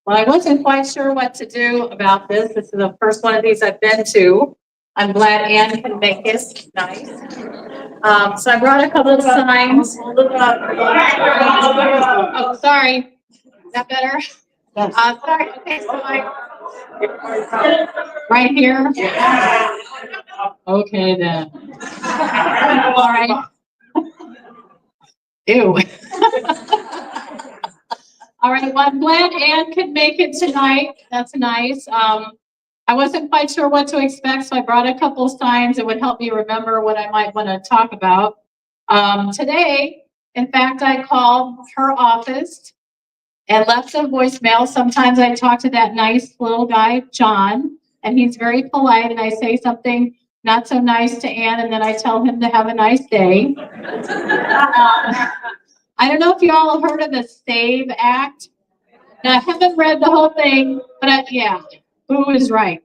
Well, I wasn't quite sure what to do about this. This is the first one of these I've been to. I'm glad Ann can make it nice. So I brought a couple of signs. Oh, sorry. Is that better? Yes. Sorry. Okay, so right here. Okay, then. All right. Ew. All right, well, I'm glad Ann could make it tonight. That's nice. I wasn't quite sure what to expect, so I brought a couple signs that would help me remember what I might want to talk about. Today, in fact, I called her office and left a voicemail. Sometimes I talk to that nice little guy, John, and he's very polite, and I say something not so nice to Ann, and then I tell him to have a nice day. I don't know if you all have heard of the SAVE Act. Now, I haven't read the whole thing, but yeah, who is right?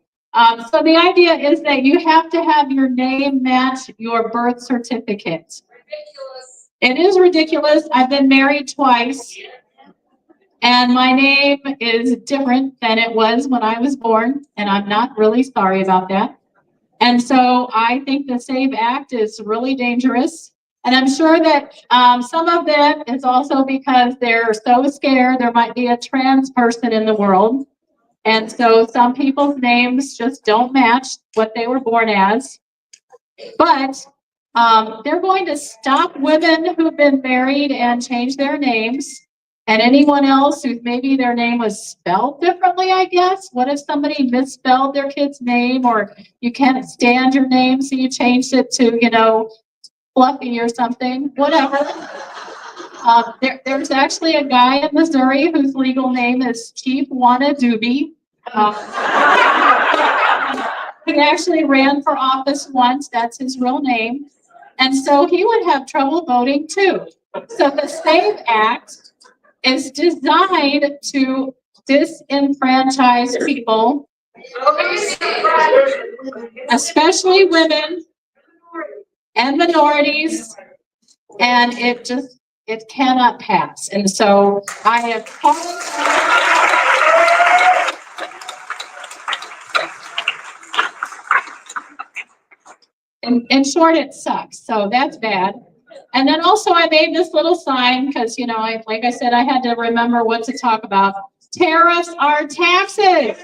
So the idea is that you have to have your name match your birth certificate. Ridiculous. It is ridiculous. I've been married twice, and my name is different than it was when I was born, and I'm not really sorry about that. And so I think the SAVE Act is really dangerous. And I'm sure that some of them is also because they're so scared there might be a trans person in the world. And so some people's names just don't match what they were born as. But they're going to stop women who've been married and change their names. And anyone else who maybe their name was spelled differently, I guess. What if somebody misspelled their kid's name, or you can't stand your name, so you changed it to, Fluffy or something, whatever. There's actually a guy in Missouri whose legal name is Chief Wanna Doobie. He actually ran for office once, that's his real name. And so he would have trouble voting too. So the SAVE Act is designed to disenfranchise people, especially women and minorities, and it cannot pass. And so I have called. In short, it sucks. So that's bad. And then also I made this little sign because, like I said, I had to remember what to talk about. Tariffs are taxes.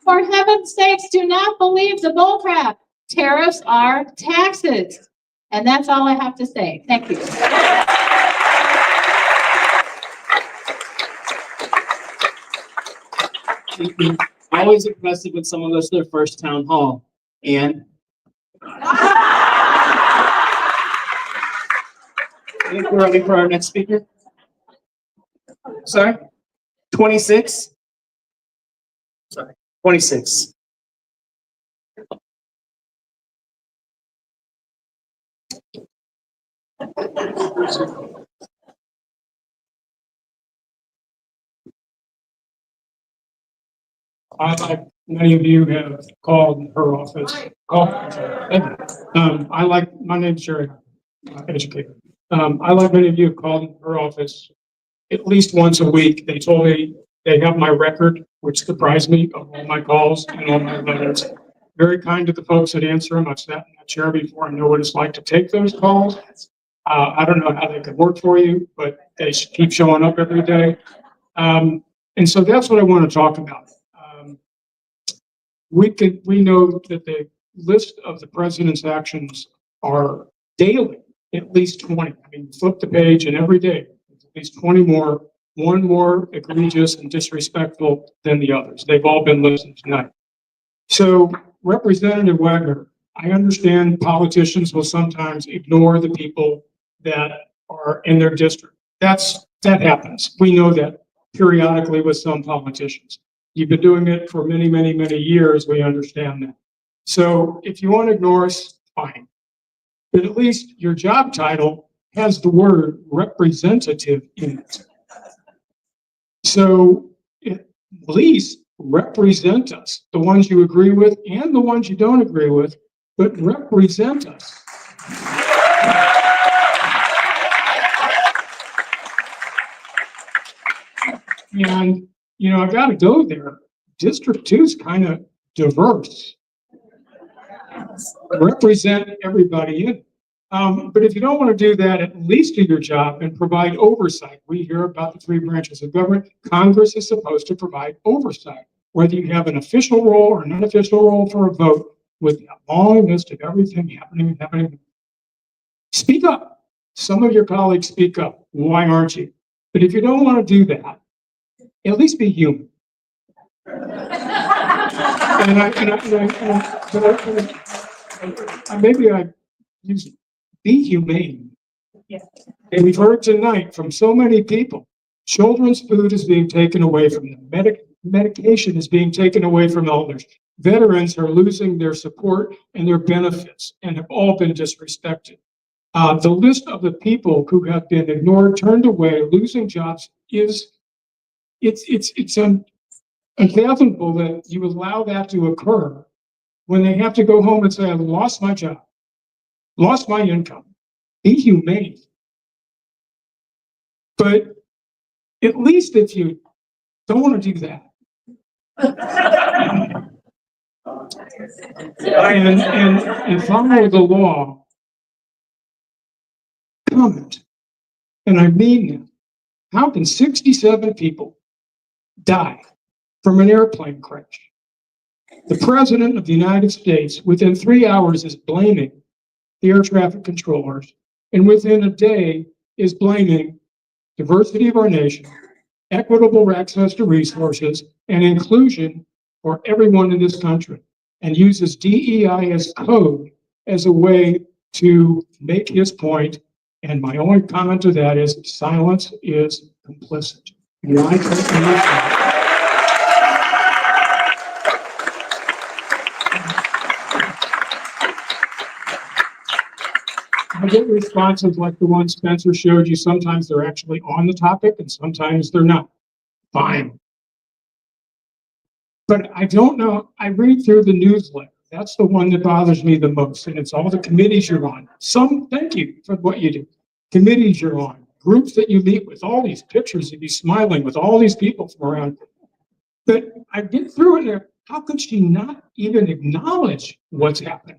For heaven's sakes, do not believe the bullcrap. Tariffs are taxes. And that's all I have to say. Thank you. Always impressive when someone goes to their first town hall. And I think we're ready for our next speaker. Sorry? 26? Sorry, 26. Like many of you have called her office. My name's Sherry, educator. I, like many of you, have called her office at least once a week. They told me they have my record, which surprised me, of all my calls and all my letters. Very kind to the folks that answer them. I've sat in that chair before. I know what it's like to take those calls. I don't know how they could work for you, but they should keep showing up every day. And so that's what I want to talk about. We know that the list of the president's actions are daily, at least 20. I mean, flip the page and every day, at least 20 more, one more egregious and disrespectful than the others. They've all been listed tonight. So Representative Wagner, I understand politicians will sometimes ignore the people that are in their district. That happens. We know that periodically with some politicians. You've been doing it for many, many, many years. We understand that. So if you want to ignore us, fine. But at least your job title has the word representative in it. So at least represent us, the ones you agree with and the ones you don't agree with, but represent us. And, you know, I got to go there. District 2 is kind of diverse. Represent everybody in. But if you don't want to do that, at least do your job and provide oversight. We hear about the 3 branches of government. Congress is supposed to provide oversight, whether you have an official role or an unofficial role for a vote, with a long list of everything happening. Speak up. Some of your colleagues speak up. Why aren't you? But if you don't want to do that, at least be human. Maybe I use be humane. And we've heard tonight from so many people, children's food is being taken away from them. Medication is being taken away from elders. Veterans are losing their support and their benefits and have all been disrespected. The list of the people who have been ignored, turned away, losing jobs is it's unfathomable that you allow that to occur when they have to go home and say, I've lost my job, lost my income. Be humane. But at least if you don't want to do that, and follow the law, comment. And I mean that. How can 67 people die from an airplane crash? The President of the United States, within 3 hours, is blaming the air traffic controllers, and within a day is blaming diversity of our nation, equitable access to resources, and inclusion for everyone in this country, and uses DEI as code as a way to make his point. And my only comment to that is silence is complicit. Why can't we use that? I get responses like the one Spencer showed you. Sometimes they're actually on the topic and sometimes they're not. Fine. But I don't know. I read through the newsletter. That's the one that bothers me the most. And it's all the committees you're on. Thank you for what you do. Committees you're on, groups that you meet with, all these pictures of you smiling with all these people from around. But I get through it there. How could she not even acknowledge what's happening?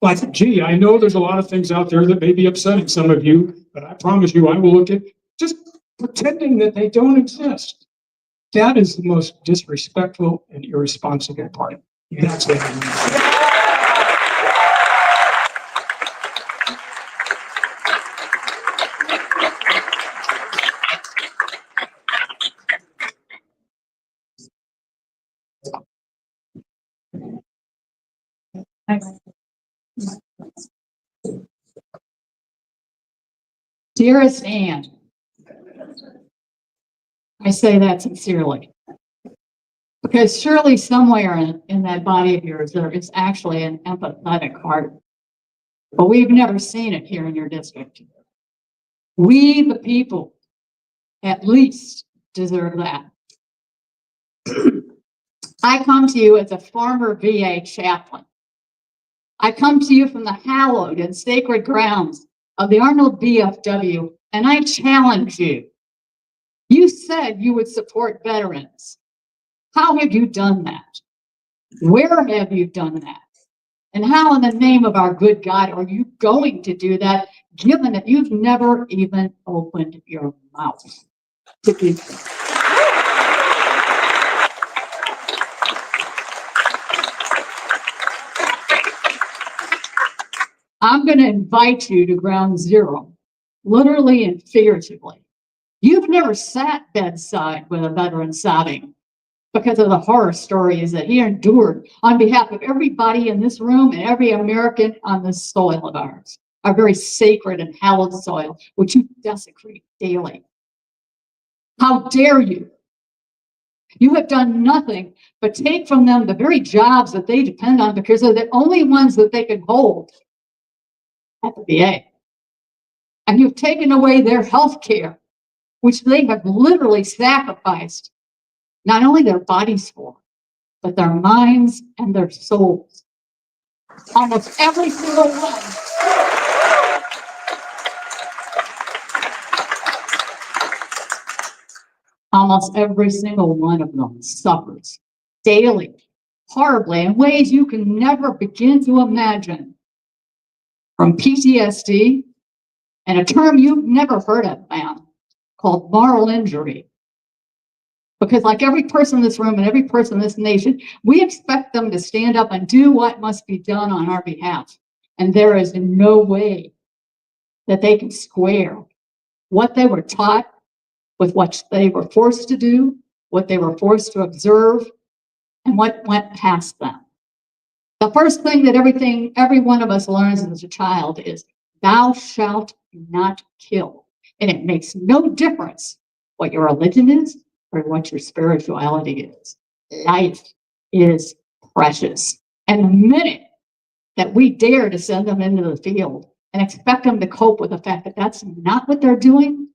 Like, gee, I know there's a lot of things out there that may be upsetting some of you, but I promise you I will look at just pretending that they don't exist. That is the most disrespectful and irresponsible part. That's what I mean. Dearest Anne, I say that sincerely, because surely somewhere in that body of yours, there is actually an empathetic heart, but we've never seen it here in your district. We, the people, at least deserve that. I come to you as a former VA chaplain. I come to you from the hallowed and sacred grounds of the Arnold BFW, and I challenge you. You said you would support veterans. How have you done that? Where have you done that? And how in the name of our good God are you going to do that given that you've never even opened your mouth to do so. I'm going to invite you to ground zero, literally and figuratively. You've never sat bedside with a veteran sobbing because of the horror stories that he endured on behalf of everybody in this room and every American on this soil of ours, our very sacred and hallowed soil, which you desecrate daily. How dare you? You have done nothing but take from them the very jobs that they depend on because they're the only ones that they can hold at the VA. And you've taken away their health care, which they have literally sacrificed not only their bodies for, but their minds and their souls. Almost every single one. Almost every single one of them suffers daily, horribly, in ways you can never begin to imagine. From PTSD, and a term you've never heard of, ma'am, called moral injury. Because like every person in this room and every person in this nation, we expect them to stand up and do what must be done on our behalf. And there is no way that they can square what they were taught with what they were forced to do, what they were forced to observe, and what went past them. The first thing that every one of us learns as a child is, thou shalt not kill. And it makes no difference what your religion is or what your spirituality is. Life is precious. And the minute that we dare to send them into the field and expect them to cope with the fact that that's not what they're doing,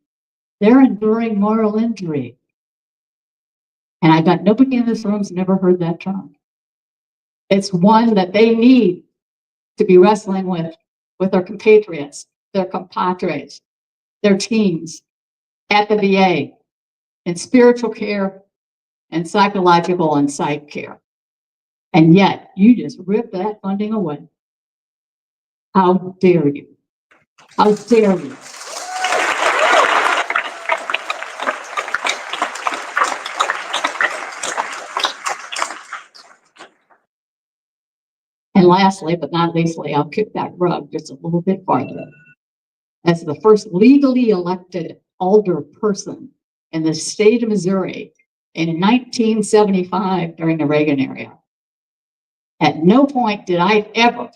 they're enduring moral injury. And I bet nobody in this room's never heard that term. It's one that they need to be wrestling with their compatriots, their compatriots, their teams at the VA, in spiritual care and psychological and psych care. And yet, you just rip that funding away. How dare you? How dare you? And lastly, but not leastly, I'll kick that rug just a little bit farther. As the first legally elected alder person in the state of Missouri in 1975 during the Reagan era, at no point did I ever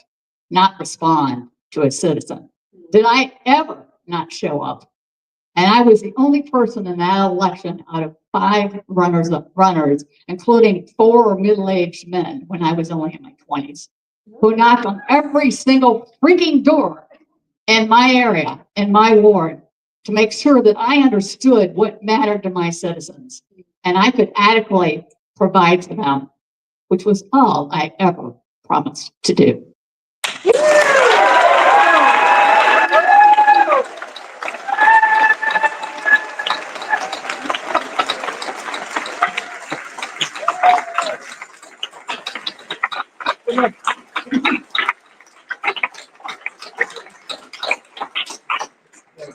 not respond to a citizen. Did I ever not show up? And I was the only person in that election out of 5 runners, including 4 middle-aged men when I was only in my 20s, who knocked on every single freaking door in my area, in my ward, to make sure that I understood what mattered to my citizens. And I could adequately provide to them, which was all I ever promised to do.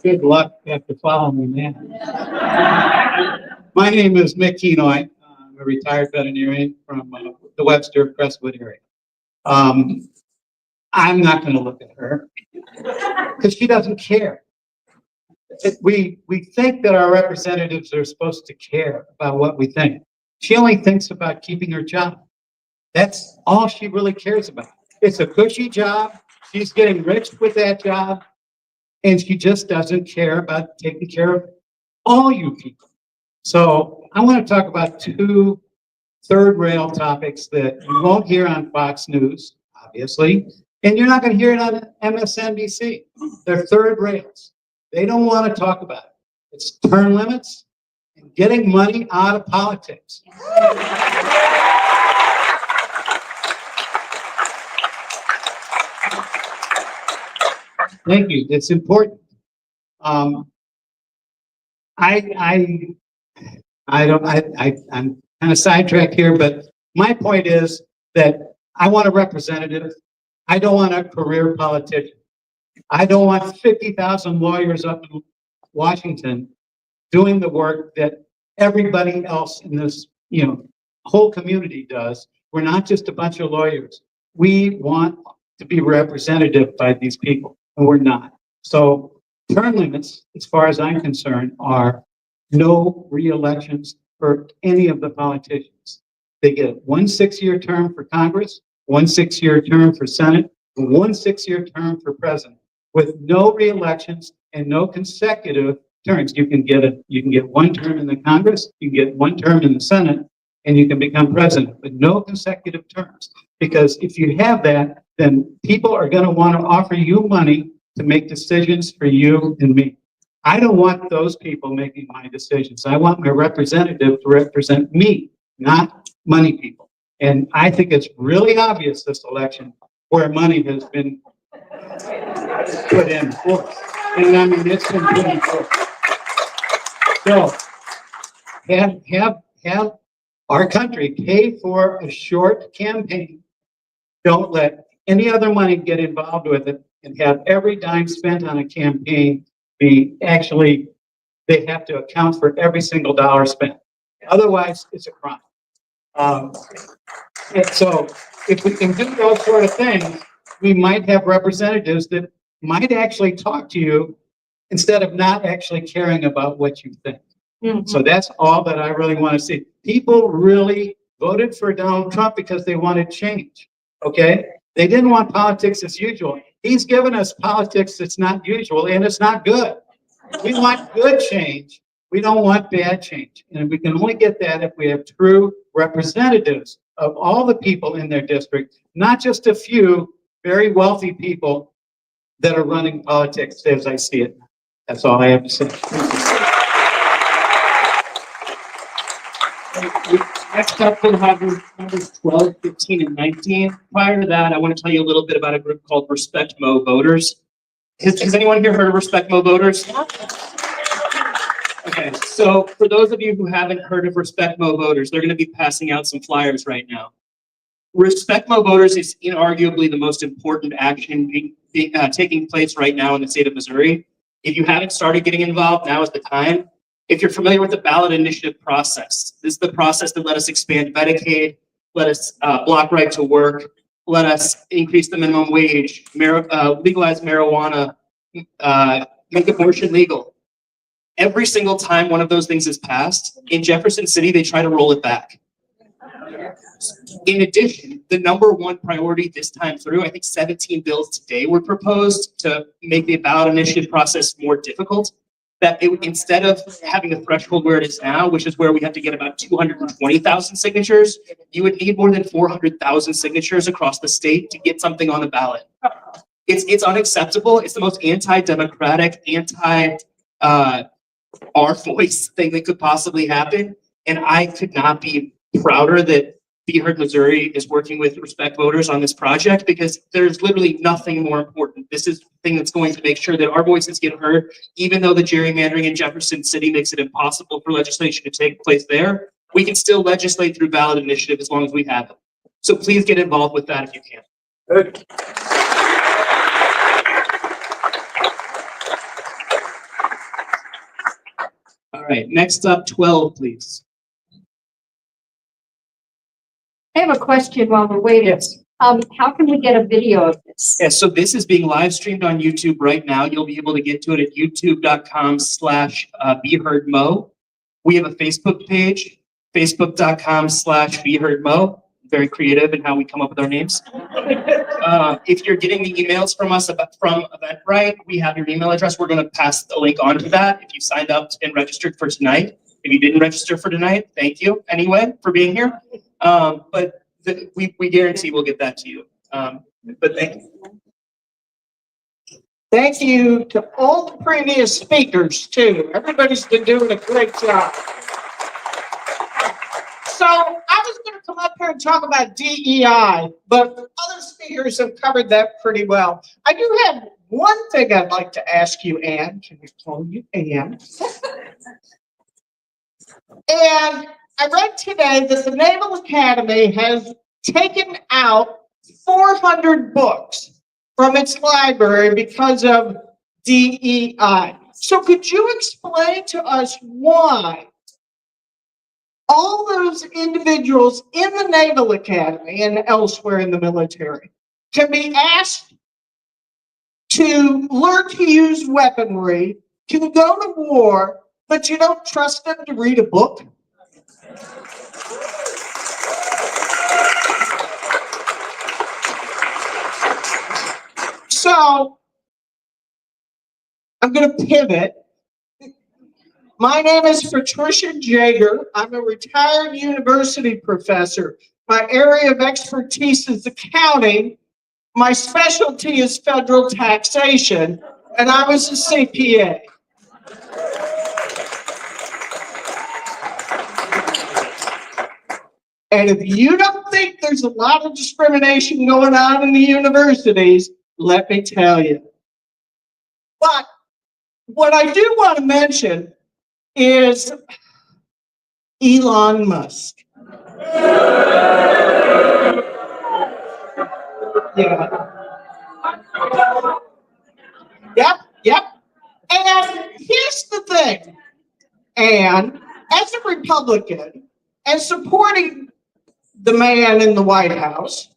Good luck after following me, man. My name is Mick Kenoy. I'm a retired veterinarian from the Webster Crestwood area. I'm not going to look at her because she doesn't care. We think that our representatives are supposed to care about what we think. She only thinks about keeping her job. That's all she really cares about. It's a cushy job. She's getting rich with that job. And she just doesn't care about taking care of all you people. So I want to talk about 2 third rail topics that you won't hear on Fox News, obviously, and you're not going to hear it on MSNBC. They're third rails. They don't want to talk about it. It's term limits and getting money out of politics. Thank you. It's important. I'm kind of sidetracked here, but my point is that I want a representative. I don't want a career politician. I don't want 50,000 lawyers up in Washington doing the work that everybody else in this, whole community does. We're not just a bunch of lawyers. We want to be representative by these people, and we're not. So term limits, as far as I'm concerned, are no re-elections for any of the politicians. They get one 6-year term for Congress, one 6-year term for Senate, one 6-year term for president, with no re-elections and no consecutive terms. You can get one term in the Congress, you can get one term in the Senate, and you can become president, but no consecutive terms. Because if you have that, then people are going to want to offer you money to make decisions for you and me. I don't want those people making my decisions. I want my representative to represent me, not money people. And I think it's really obvious this election where money has been put in for. And I mean, it's been put in for. So have our country pay for a short campaign. Don't let any other money get involved with it, and have every dime spent on a campaign be actually, they have to account for every single dollar spent. Otherwise, it's a crime. And so if we can do those sort of things, we might have representatives that might actually talk to you instead of not actually caring about what you think. So that's all that I really want to see. People really voted for Donald Trump because they wanted change, okay? They didn't want politics as usual. He's given us politics that's not usual, and it's not good. We want good change. We don't want bad change. And we can only get that if we have true representatives of all the people in their district, not just a few very wealthy people that are running politics as I see it. That's all I have to say. Next up, we'll have numbers 12, 15, and 19. Prior to that, I want to tell you a little bit about a group called Respect Mo Voters. Has anyone here heard of Respect Mo Voters? Okay, so for those of you who haven't heard of Respect Mo Voters, they're going to be passing out some flyers right now. Respect Mo Voters is inarguably the most important action taking place right now in the state of Missouri. If you haven't started getting involved, now is the time. If you're familiar with the ballot initiative process, this is the process that let us expand Medicaid, let us block right to work, let us increase the minimum wage, legalize marijuana, make abortion legal. Every single time one of those things is passed, in Jefferson City, they try to roll it back. In addition, the number one priority this time through, I think 17 bills today were proposed to make the ballot initiative process more difficult. That instead of having a threshold where it is now, which is where we have to get about 220,000 signatures, you would need more than 400,000 signatures across the state to get something on the ballot. It's unacceptable. It's the most anti-democratic, our voice thing that could possibly happen. And I could not be prouder that Be Heard Missouri is working with Respect Voters on this project, because there's literally nothing more important. This is the thing that's going to make sure that our voices get heard, even though the gerrymandering in Jefferson City makes it impossible for legislation to take place there. We can still legislate through ballot initiative as long as we have it. So please get involved with that if you can. Good. All right, next up, 12, please. I have a question while we're waiting. Yes. How can we get a video of this? Yeah, so this is being live streamed on YouTube right now. You'll be able to get to it at youtube.com/BeHeardMo. We have a Facebook page, facebook.com/BeHeardMo. Very creative in how we come up with our names. If you're getting the emails from us from Eventbrite, we have your email address. We're going to pass the link on to that if you signed up and registered for tonight. If you didn't register for tonight, thank you anyway for being here. But we guarantee we'll get that to you. But thank you. Thank you to all the previous speakers too. Everybody's been doing a great job. So I was going to come up here and talk about DEI, but other speakers have covered that pretty well. I do have one thing I'd like to ask you, Ann. Can we call you Ann? And I read today that the Naval Academy has taken out 400 books from its library because of DEI. So could you explain to us why all those individuals in the Naval Academy and elsewhere in the military can be asked to learn to use weaponry, can go to war, but you don't trust them to read a book? So I'm going to pivot. My name is Patricia Jager. I'm a retired university professor. My area of expertise is accounting. My specialty is federal taxation, and I was a CPA. And if you don't think there's a lot of discrimination going on in the universities, let me tell you. But what I do want to mention is Elon Musk. Yeah. Yep. And here's the thing. And as a Republican and supporting the man in the White House,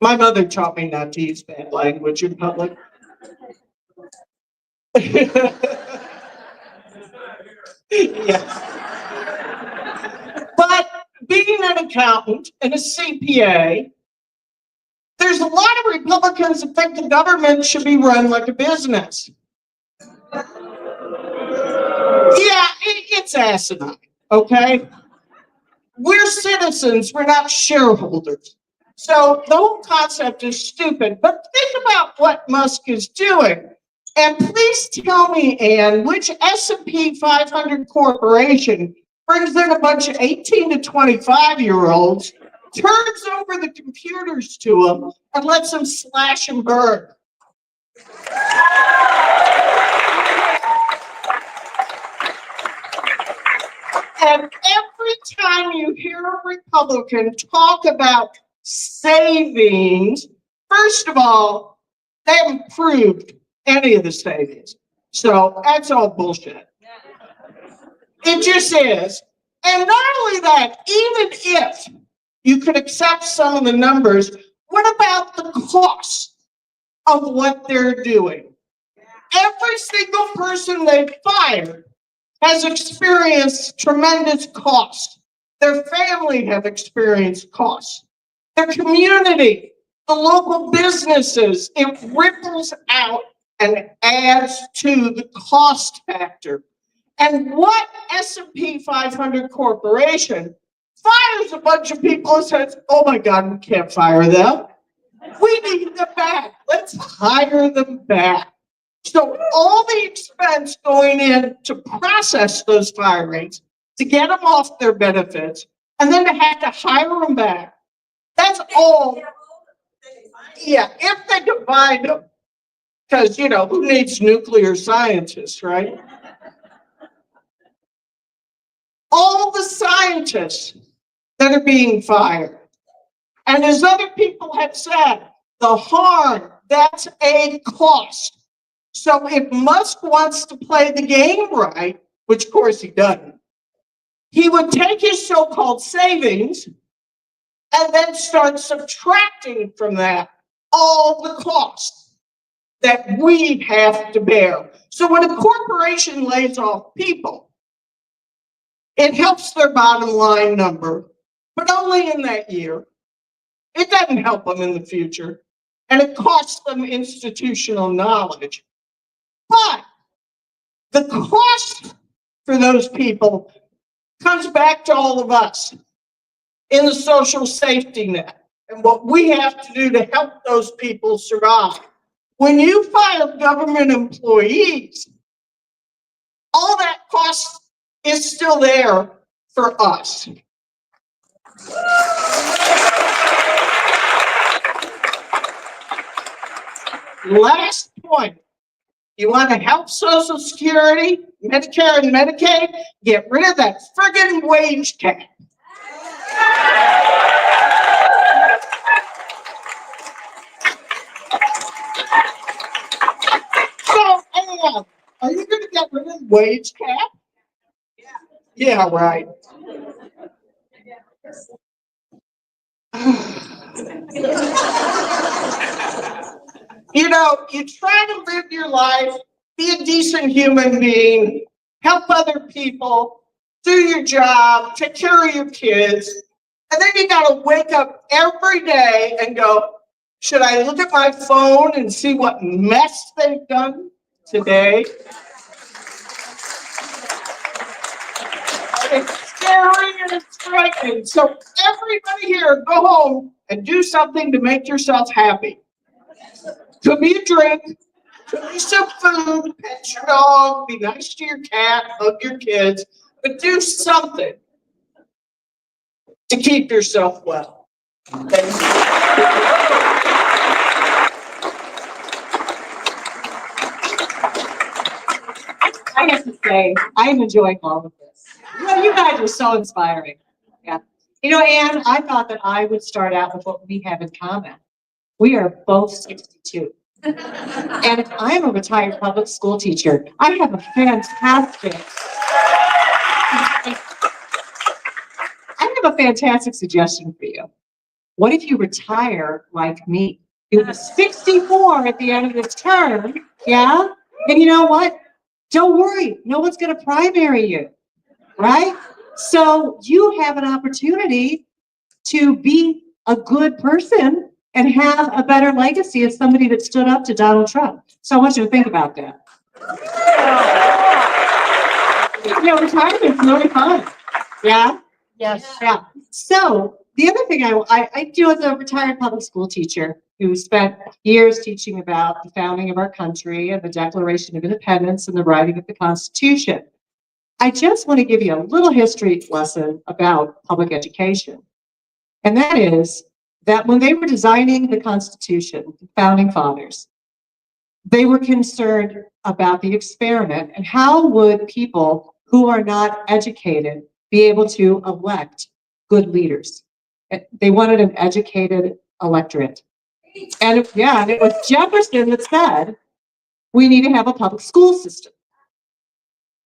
my mother taught me not to use bad language in public. Yeah. But being an accountant and a CPA, there's a lot of Republicans that think the government should be run like a business. Yeah, it's asinine, okay? We're citizens, we're not shareholders. So the whole concept is stupid, but think about what Musk is doing. And please tell me, Ann, which S&P 500 corporation brings in a bunch of 18 to 25-year-olds, turns over the computers to them, and lets them slash and burn? And every time you hear a Republican talk about savings, first of all, they haven't proved any of the savings. So that's all bullshit. It just is. And not only that, even if you could accept some of the numbers, what about the cost of what they're doing? Every single person they've fired has experienced tremendous cost. Their family have experienced cost. Their community, the local businesses, it ripples out and adds to the cost factor. And what S&P 500 corporation fires a bunch of people and says, oh my God, we can't fire them. We need them back. Let's hire them back. So all the expense going in to process those firings, to get them off their benefits, and then to have to hire them back, that's all. Yeah, if they can find them. Because, you know, who needs nuclear scientists, right? All the scientists that are being fired. And as other people have said, the harm, that's a cost. So if Musk wants to play the game right, which of course he doesn't, he would take his so-called savings and then start subtracting from that all the costs that we have to bear. So when a corporation lays off people, it helps their bottom line number, but only in that year. It doesn't help them in the future, and it costs them institutional knowledge. But the cost for those people comes back to all of us in the social safety net and what we have to do to help those people survive. When you fire government employees, all that cost is still there for us. Last point. You want to help Social Security, Medicare, and Medicaid? Get rid of that friggin' wage cap. wage cap? Yeah, right. You know, you try to live your life, be a decent human being, help other people, do your job, take care of your kids, and then you gotta wake up every day and go, should I look at my phone and see what mess they've done today? It's scary and it's frightening. So everybody here, go home and do something to make yourself happy. Could be a drink, could be some food, pet your dog, be nice to your cat, hug your kids, but do something to keep yourself well. Thank you. I have to say, I'm enjoying all of this. You know, you guys are so inspiring. Yeah. You know, Anne, I thought that I would start out with what we have in common. We are both 62. And I'm a retired public school teacher. I have a fantastic suggestion for you. What if you retire like me? You'll be 64 at the end of this term, yeah? And you know what? Don't worry, no one's gonna primary you, right? So you have an opportunity to be a good person and have a better legacy as somebody that stood up to Donald Trump. So I want you to think about that. You know, retirement's really fun. Yeah? Yes. Yeah. So the other thing I do as a retired public school teacher who spent years teaching about the founding of our country and the Declaration of Independence and the writing of the Constitution. I just want to give you a little history lesson about public education. And that is that when they were designing the Constitution, the founding fathers, they were concerned about the experiment and how would people who are not educated be able to elect good leaders. They wanted an educated electorate. And it was Jefferson that said, we need to have a public school system.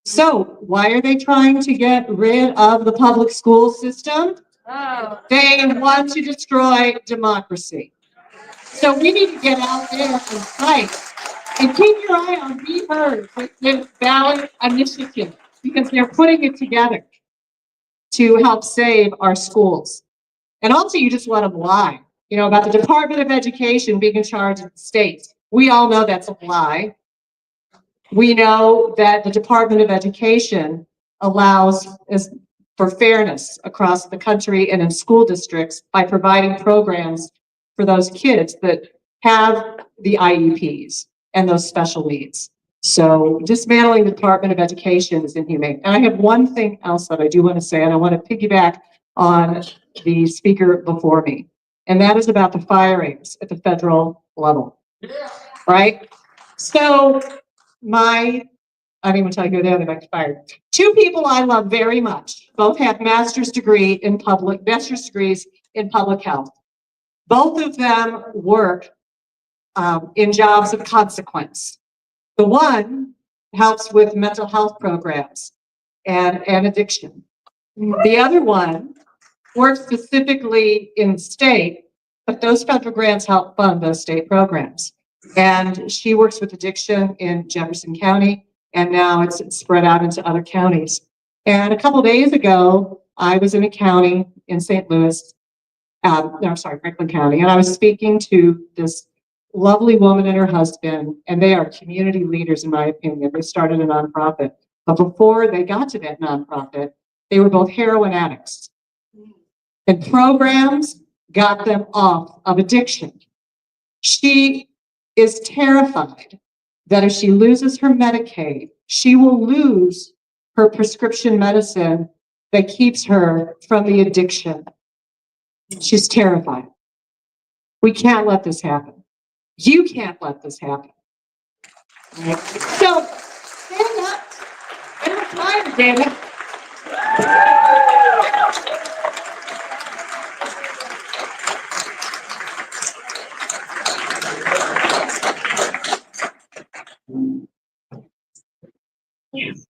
So why are they trying to get rid of the public school system? Oh. They want to destroy democracy. So we need to get out there and fight. And keep your eye on Be Heard with the ballot initiative, because they're putting it together to help save our schools. And also, you just let them lie, you know, about the Department of Education being in charge of the states. We all know that's a lie. We know that the Department of Education allows for fairness across the country and in school districts by providing programs for those kids that have the IEPs and those special needs. So dismantling the Department of Education is inhumane. And I have one thing else that I do want to say, and I want to piggyback on the speaker before me, and that is about the firings at the federal level, right? So I didn't even tell you who they are, they got fired. Two people I love very much, both have master's degrees in public health. Both of them work in jobs of consequence. The one helps with mental health programs and addiction. The other one works specifically in state, but those federal grants help fund those state programs. And she works with addiction in Jefferson County, and now it's spread out into other counties. And a couple of days ago, I was in a county in St. Louis, Franklin County, and I was speaking to this lovely woman and her husband, and they are community leaders, in my opinion. They started a nonprofit. But before they got to that nonprofit, they were both heroin addicts. And programs got them off of addiction. She is terrified that if she loses her Medicaid, she will lose her prescription medicine that keeps her from the addiction. She's terrified. We can't let this happen. You can't let this happen. Right? So stand up and retire, damn it.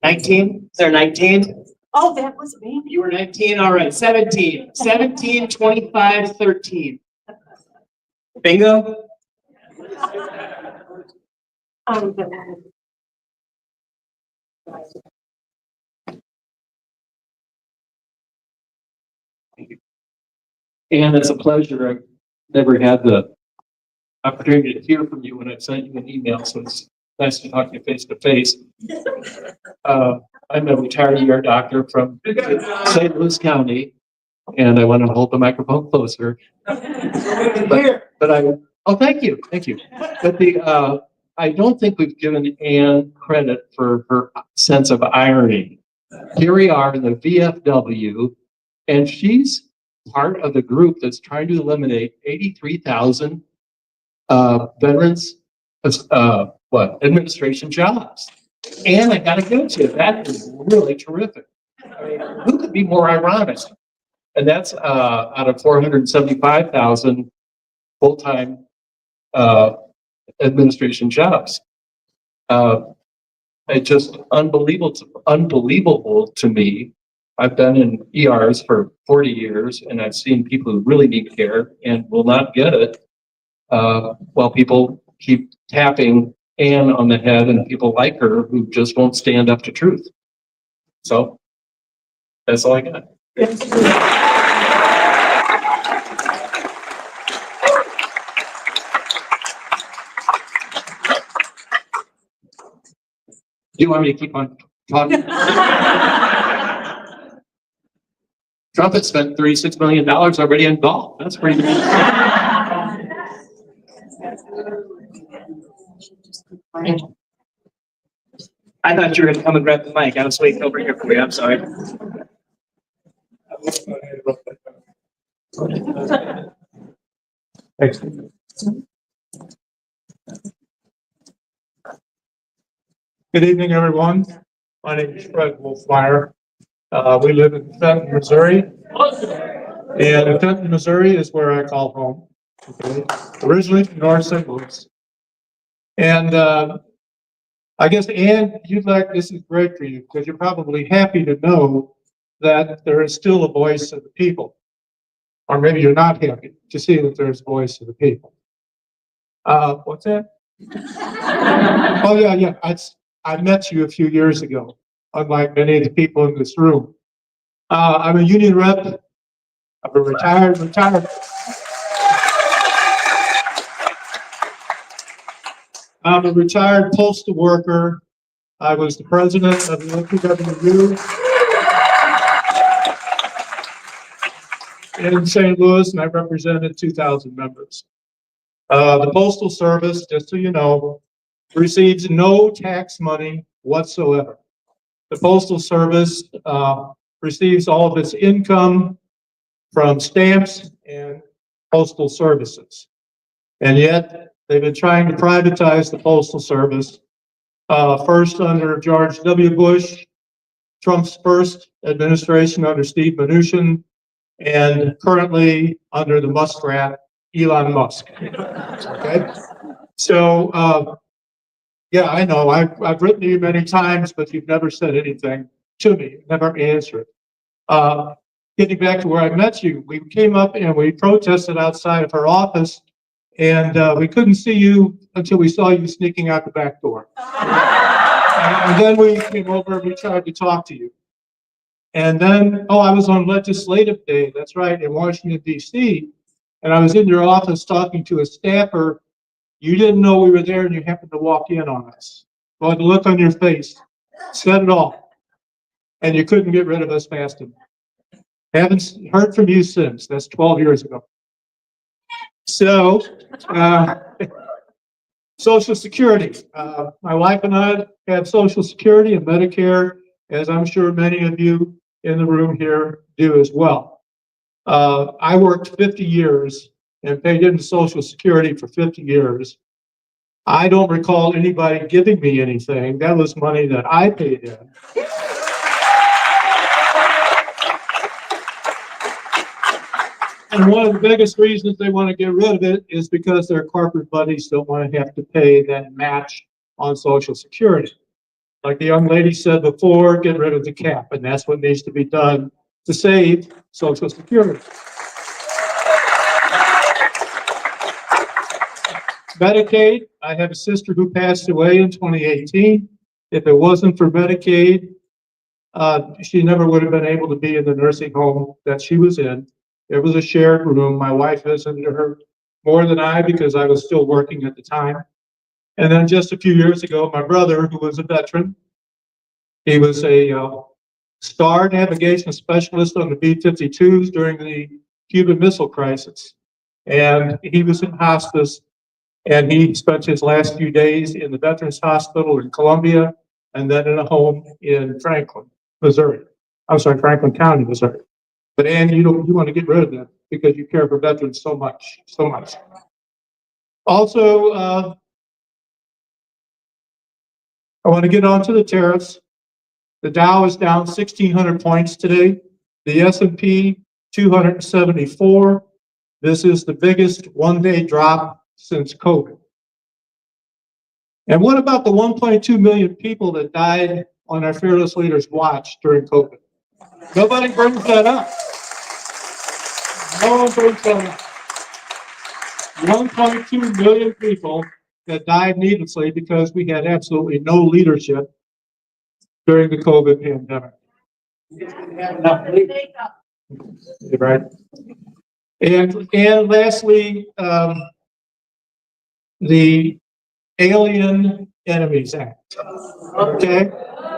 19? Is there 19? Oh, that was me. You were 19, all right, 17. 17, 25, 13. Bingo? And it's a pleasure. I've never had the opportunity to hear from you when I've sent you an email, so it's nice to talk to you face to face. I'm a retired ER doctor from St. Louis County, and I want to hold the microphone closer. Oh, thank you. But I don't think we've given Ann credit for her sense of irony. Here we are in the VFW, and she's part of the group that's trying to eliminate 83,000 veterans administration jobs. And I gotta give it to you, that is really terrific. I mean, who could be more ironic? And that's out of 475,000 full-time administration jobs. It's just unbelievable to me. I've been in ERs for 40 years, and I've seen people who really need care and will not get it, while people keep tapping Ann on the head and people like her who just won't stand up to truth. So that's all I got. Do you want me to keep on talking? Trump has spent $36 million already on golf. That's pretty good. I thought you were gonna come and grab the mic. I was waiting over here for you. I'm sorry. Thanks. Good evening, everyone. My name is Fred Wolfmeyer. We live in Fenton, Missouri. And Fenton, Missouri is where I call home. Okay. Originally from North St. Louis. And I guess, Ann, this is great for you because you're probably happy to know that there is still a voice of the people. Or maybe you're not happy to see that there's a voice of the people. What's that? Oh, yeah. I met you a few years ago, unlike many of the people in this room. I'm a union rep. I'm a retired. I'm a retired postal worker. I was the president of the OPWU in St. Louis, and I represented 2,000 members. The Postal Service, just so you know, receives no tax money whatsoever. The Postal Service receives all of its income from stamps and postal services. And yet, they've been trying to privatize the Postal Service, first under George W. Bush, Trump's first administration under Steve Mnuchin, and currently under the muskrat, Elon Musk. Okay? So, yeah, I know. I've written to you many times, but you've never said anything to me, never answered. Getting back to where I met you, we came up and we protested outside of her office, and we couldn't see you until we saw you sneaking out the back door. And then we came over and we tried to talk to you. And then, I was on legislative day, that's right, in Washington, D.C., and I was in your office talking to a staffer. You didn't know we were there and you happened to walk in on us. Well, the look on your face said it all. And you couldn't get rid of us fast enough. Haven't heard from you since. That's 12 years ago. So, Social Security. My wife and I have Social Security and Medicare, as I'm sure many of you in the room here do as well. I worked 50 years and paid into Social Security for 50 years. I don't recall anybody giving me anything. That was money that I paid in. And one of the biggest reasons they want to get rid of it is because their corporate buddies don't want to have to pay that match on Social Security. like the young lady said before, get rid of the cap, and that's what needs to be done to save Social Security. Medicaid, I have a sister who passed away in 2018. If it wasn't for Medicaid, she never would have been able to be in the nursing home that she was in. It was a shared room. My wife visited her more than I because I was still working at the time. And then just a few years ago, my brother, who was a veteran, he was a star navigation specialist on the B-52s during the Cuban Missile Crisis. And he was in hospice, and he spent his last few days in the Veterans Hospital in Columbia, and then in a home in Franklin, Missouri. I'm sorry, Franklin County, Missouri. But Ann, you want to get rid of that because you care for veterans so much, so much. Also, I want to get on to the tariffs. The Dow is down 1,600 points today. The S&P 274. This is the biggest one-day drop since COVID. And what about the 1.2 million people that died on our Fearless Leaders Watch during COVID? Nobody brings that up. No one brings that up. 1.2 million people that died needlessly because we had absolutely no leadership during the COVID pandemic. We didn't have enough leadership. Right. And lastly, the Alien Enemies Act. Okay,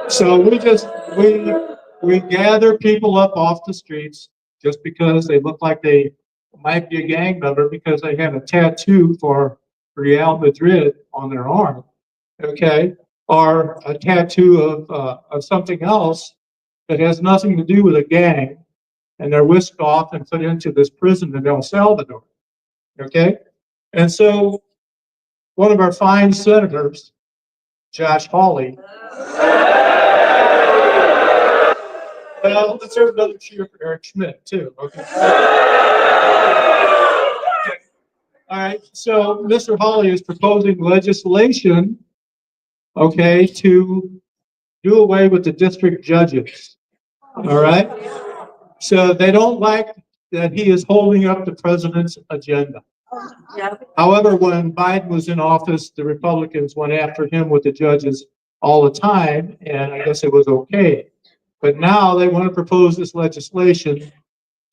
so we gather people up off the streets just because they look like they might be a gang member because they have a tattoo for Real Madrid on their arm. Okay, or a tattoo of something else that has nothing to do with a gang, and they're whisked off and put into this prison in El Salvador. Okay, and so one of our fine senators, Josh Hawley. Well, let's have another cheer for Eric Schmidt too. Okay. All right. So Mr. Hawley is proposing legislation, okay, to do away with the district judges. All right. So they don't like that he is holding up the president's agenda. However, when Biden was in office, the Republicans went after him with the judges all the time, and I guess it was okay. But now they want to propose this legislation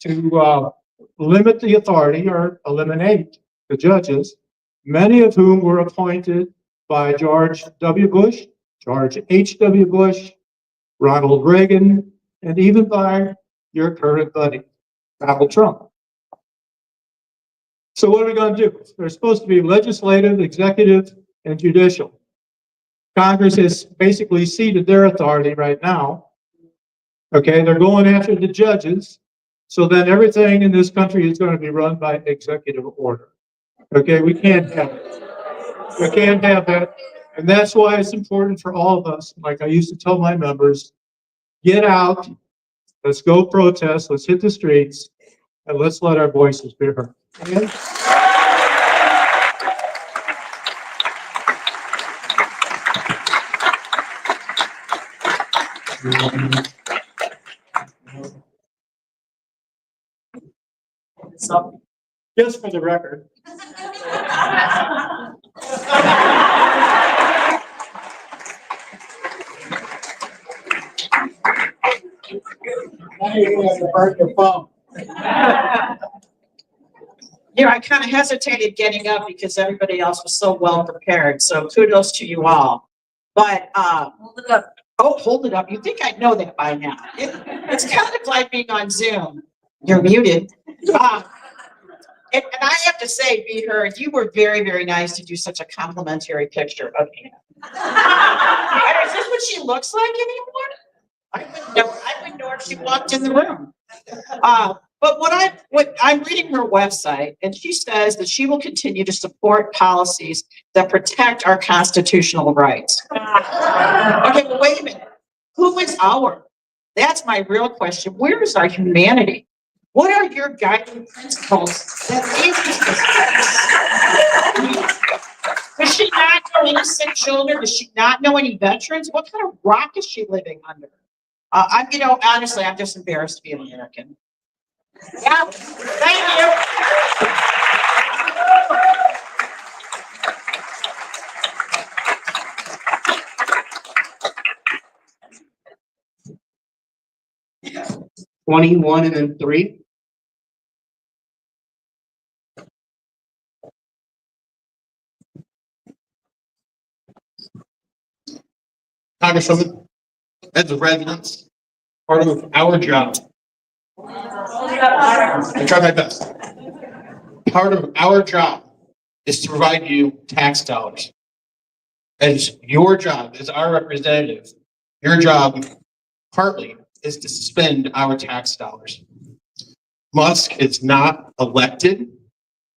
to limit the authority or eliminate the judges, many of whom were appointed by George W. Bush, George H.W. Bush, Ronald Reagan, and even by your current buddy, Donald Trump. So what are we going to do? There's supposed to be legislative, executive, and judicial. Congress has basically ceded their authority right now. Okay, they're going after the judges. So then everything in this country is going to be run by executive order. Okay, we can't have it. We can't have that. And that's why it's important for all of us, like I used to tell my members, get out, let's go protest, let's hit the streets, and let's let our voices be heard. Okay? So, just for the record. Now you're going to burn your phone. Yeah, I kind of hesitated getting up because everybody else was so well prepared. So kudos to you all. But hold it up. Oh, hold it up. You think I'd know that by now. It's kind of like being on Zoom. You're muted. And I have to say, Be Heard, you were very, very nice to do such a complimentary picture of me. Is this what she looks like anymore? I wouldn't know if she walked in the room. But I'm reading her website, and she says that she will continue to support policies that protect our constitutional rights. Okay, well, wait a minute. Who is our? That's my real question. Where is our humanity? What are your guiding principles that lead us to this? Does she not know any sick children? Does she not know any veterans? What kind of rock is she living under? Honestly, I'm just embarrassed to be an American. Yeah, thank you. 21 and then 3. Congresswoman, as a resident, part of our job. I try my best. Part of our job is to provide you tax dollars. As your job, as our representative, your job partly is to spend our tax dollars. Musk is not elected.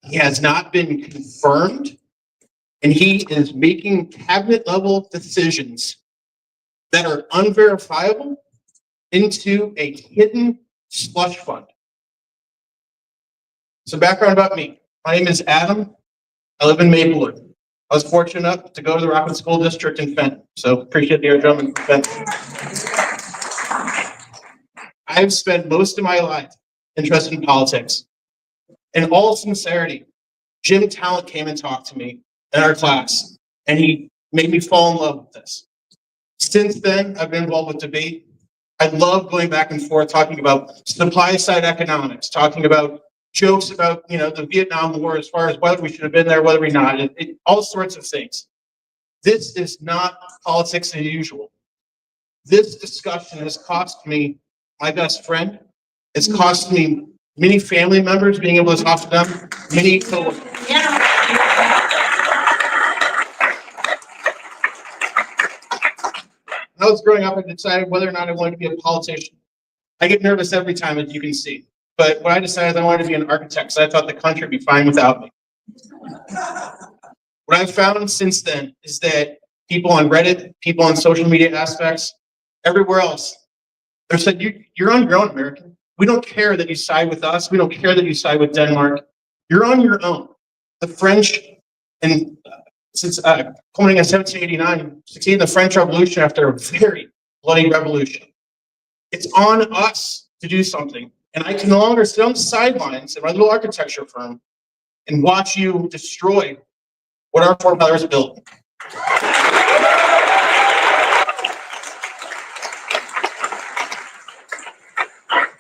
He has not been confirmed, and he is making cabinet level decisions that are unverifiable into a hidden slush fund. Some background about me. My name is Adam. I live in Maplewood. I was fortunate enough to go to the Rockland School District in Fenton, so appreciate the gentleman from Fenton. I've spent most of my life interested in politics. In all sincerity, Jim Talent came and talked to me in our class, and he made me fall in love with this. Since then, I've been involved with debate. I love going back and forth, talking about supply side economics, talking about jokes about, the Vietnam War, as far as whether we should have been there, whether we not, all sorts of things. This is not politics as usual. This discussion has cost me my best friend. It's cost me many family members being able to talk to them, many coworkers. When I was growing up, I decided whether or not I wanted to be a politician. I get nervous every time, as you can see. But when I decided I wanted to be an architect, because I thought the country would be fine without me. What I've found since then is that people on Reddit, people on social media aspects, everywhere else, they're said, you're on your own, American. We don't care that you side with us. We don't care that you side with Denmark. You're on your own. The French, and since culminating in 1789, succeeded in the French Revolution after a very bloody revolution. It's on us to do something. And I can no longer sit on the sidelines in my little architecture firm and watch you destroy what our forefathers built.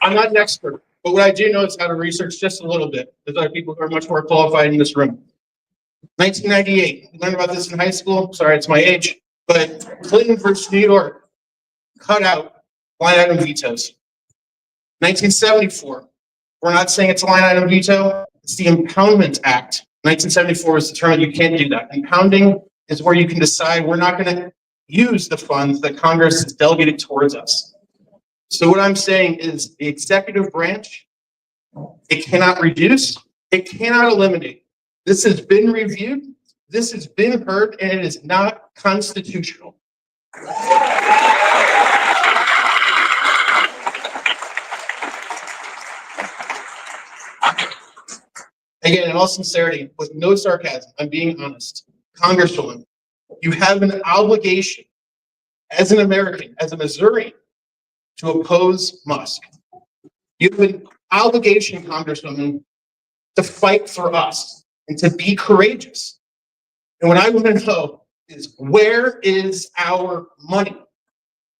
I'm not an expert, but what I do know is how to research just a little bit. There's other people who are much more qualified in this room. 1998, we learned about this in high school. Sorry, it's my age. But Clinton versus New York cut out line item vetoes. 1974, we're not saying it's a line item veto. It's the Impoundment Act. 1974 is determined you can't do that. Impounding is where you can decide we're not going to use the funds that Congress has delegated towards us. So what I'm saying is the executive branch, it cannot reduce, it cannot eliminate. This has been reviewed, this has been heard, and it is not constitutional. Again, in all sincerity, with no sarcasm, I'm being honest. Congresswoman, you have an obligation as an American, as a Missourian, to oppose Musk. You have an obligation, Congresswoman, to fight for us and to be courageous. And what I want to know is, where is our money?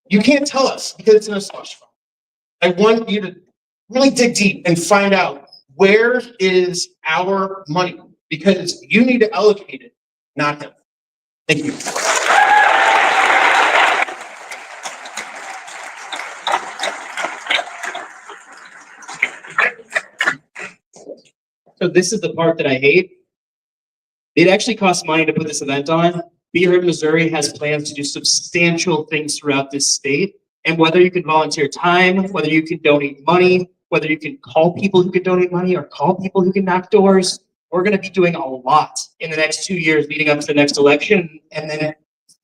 You can't tell us because it's in a slush fund. I want you to really dig deep and find out, where is our money? Because you need to allocate it, not him. Thank you. So this is the part that I hate. It actually costs money to put this event on. Be Heard Missouri has plans to do substantial things throughout this state. And whether you can volunteer time, whether you can donate money, whether you can call people who can donate money or call people who can knock doors, we're going to be doing a lot in the next 2 years leading up to the next election, and then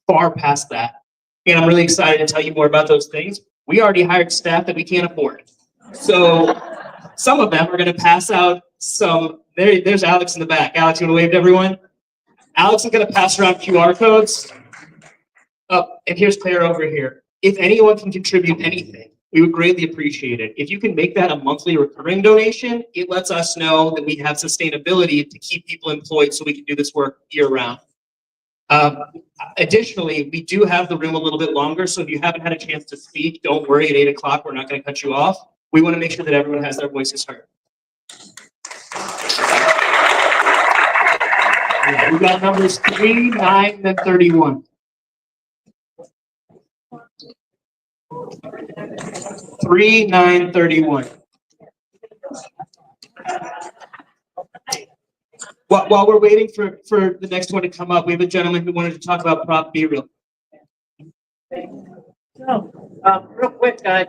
far past that. And I'm really excited to tell you more about those things. We already hired staff that we can't afford. So some of them are going to pass out some, there's Alex in the back. Alex, you want to wave to everyone? Alex is going to pass around QR codes. Oh, and here's Claire over here. If anyone can contribute anything, we would greatly appreciate it. If you can make that a monthly recurring donation, it lets us know that we have sustainability to keep people employed so we can do this work year round. Additionally, we do have the room a little bit longer, so if you haven't had a chance to speak, don't worry, at 8 o'clock, we're not going to cut you off. We want to make sure that everyone has their voices heard. We got numbers 3, 9, and 31. 3, 9, 31. While we're waiting for the next one to come up, we have a gentleman who wanted to talk about Prop B real. Real quick, I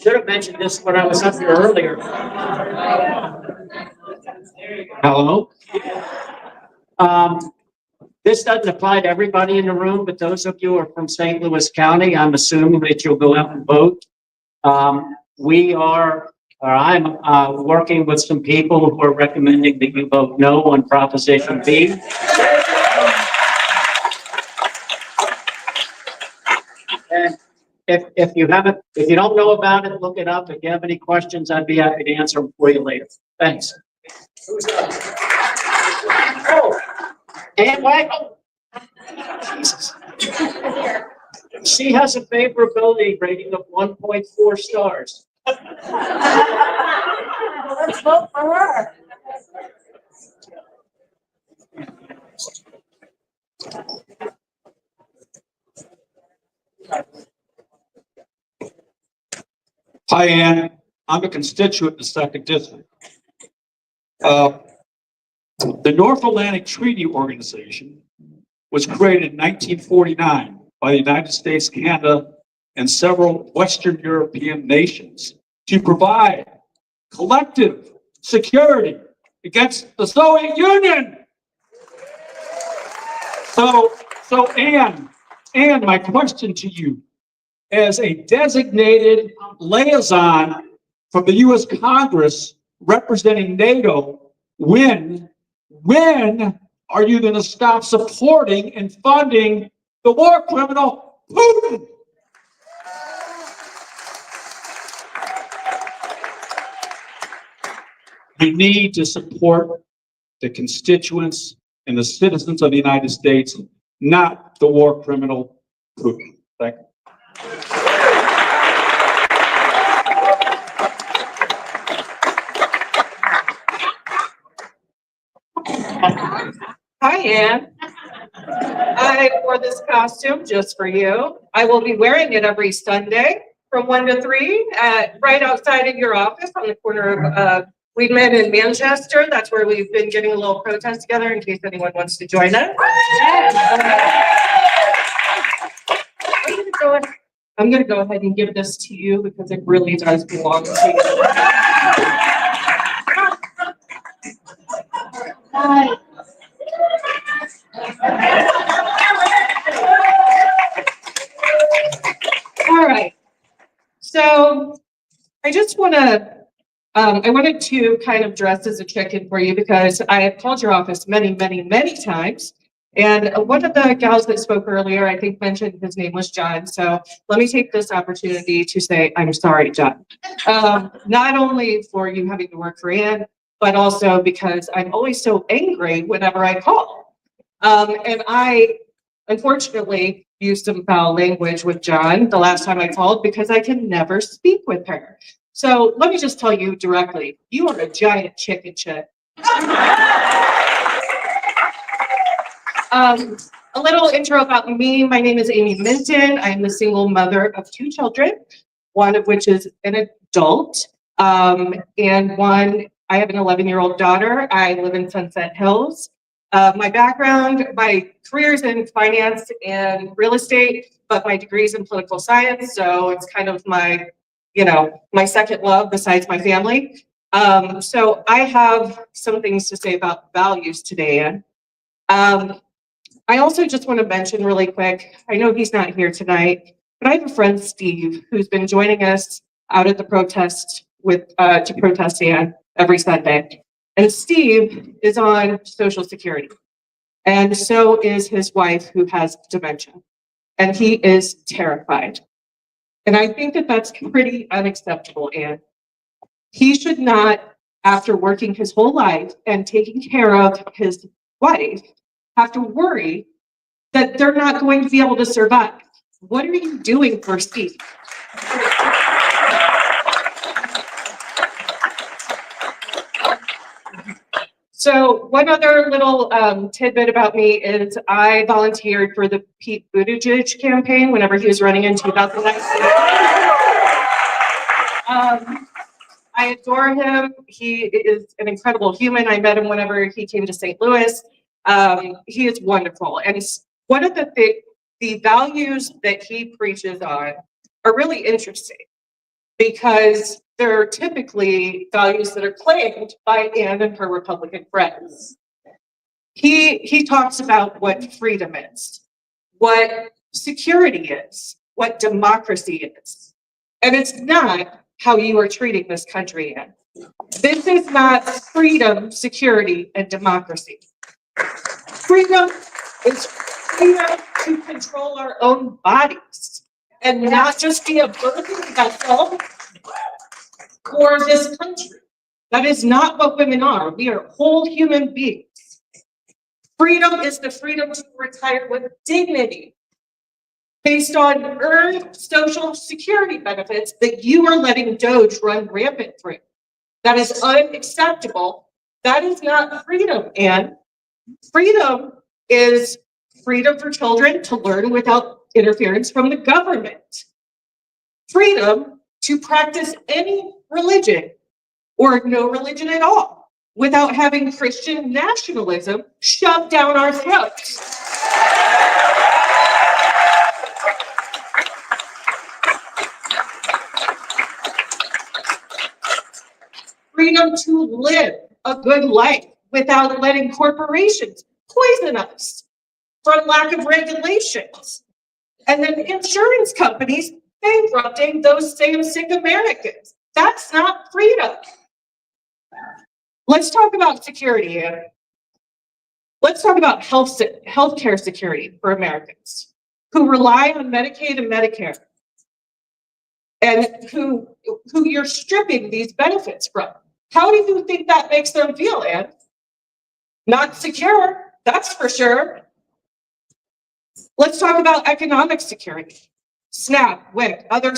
should have mentioned this when I was up here earlier. Hello? This doesn't apply to everybody in the room, but those of you who are from St. Louis County, I'm assuming that you'll go out and vote. I'm working with some people who are recommending that you vote no on Proposition B. And if you don't know about it, look it up. If you have any questions, I'd be happy to answer them for you later. Thanks. Oh, and Wagner. Jesus. She has a favorability rating of 1.4 stars. Let's vote for her. Hi, Ann. I'm a constituent in the 2nd District. The North Atlantic Treaty Organization was created in 1949 by the United States, Canada, and several Western European nations to provide collective security against the Soviet Union. So Ann, my question to you, as a designated liaison from the U.S. Congress representing NATO, when are you going to stop supporting and funding the war criminal Putin? You need to support the constituents and the citizens of the United States, not the war criminal Putin. Thank you. Hi, Ann. I wore this costume just for you. I will be wearing it every Sunday from 1 to 3 right outside of your office on the corner of Weedman and Manchester. That's where we've been getting a little protest together in case anyone wants to join us. I'm going to go ahead and give this to you because it really does belong to you. Hi. All right. So I just want to, I wanted to kind of dress as a check-in for you because I have called your office many, many, many times. And one of the gals that spoke earlier, I think mentioned his name was John. So let me take this opportunity to say, I'm sorry, John. Not only for you having to work for Ann, but also because I'm always so angry whenever I call. And I, unfortunately, used some foul language with John the last time I called because I can never speak with her. So let me just tell you directly, you are a giant chicken shit. A little intro about me. My name is Amy Minton. I'm the single mother of 2 children, one of which is an adult, and one, I have an 11-year-old daughter. I live in Sunset Hills. My background, my career is in finance and real estate, but my degree is in political science. So it's kind of my, my second love besides my family. So I have some things to say about values today, Ann. I also just want to mention really quick, I know he's not here tonight, but I have a friend, Steve, who's been joining us out at the protest to protest Ann every Sunday. And Steve is on Social Security. And so is his wife, who has dementia. And he is terrified. And I think that that's pretty unacceptable, Anne. He should not, after working his whole life and taking care of his wife, have to worry that they're not going to be able to survive. What are you doing for Steve? So one other little tidbit about me is I volunteered for the Pete Buttigieg campaign whenever he was running in 2019. I adore him. He is an incredible human. I met him whenever he came to St. Louis. He is wonderful. And one of the values that he preaches on are really interesting because they're typically values that are claimed by Anne and her Republican friends. He talks about what freedom is, what security is, what democracy is. And it's not how you are treating this country in. This is not freedom, security, and democracy. Freedom is freedom to control our own bodies and not just be a birthing vessel for this country. That is not what women are. We are whole human beings. Freedom is the freedom to retire with dignity based on earned social security benefits that you are letting Doge run rampant through. That is unacceptable. That is not freedom, Anne. Freedom is freedom for children to learn without interference from the government. Freedom to practice any religion or no religion at all without having Christian nationalism shoved down our throats. Freedom to live a good life without letting corporations poison us from lack of regulations. And then insurance companies bankrupting those same sick Americans. That's not freedom. Let's talk about security, Anne. Let's talk about healthcare security for Americans who rely on Medicaid and Medicare and who you're stripping these benefits from. How do you think that makes them feel, Anne? Not secure, that's for sure. Let's talk about economic security. SNAP, WIC, other